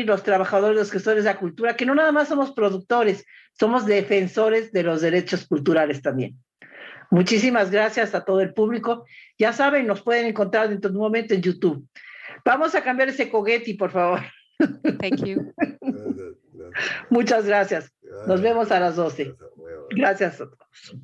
los trabajadores, los gestores de la cultura, que no nada más somos productores, somos defensores de los derechos culturales también. Muchísimas gracias a todo el público. Ya saben, nos pueden encontrar dentro de un momento en YouTube. Vamos a cambiar ese cogueti, por favor. Thank you. Muchas gracias. Nos vemos a las 12. Gracias a todos.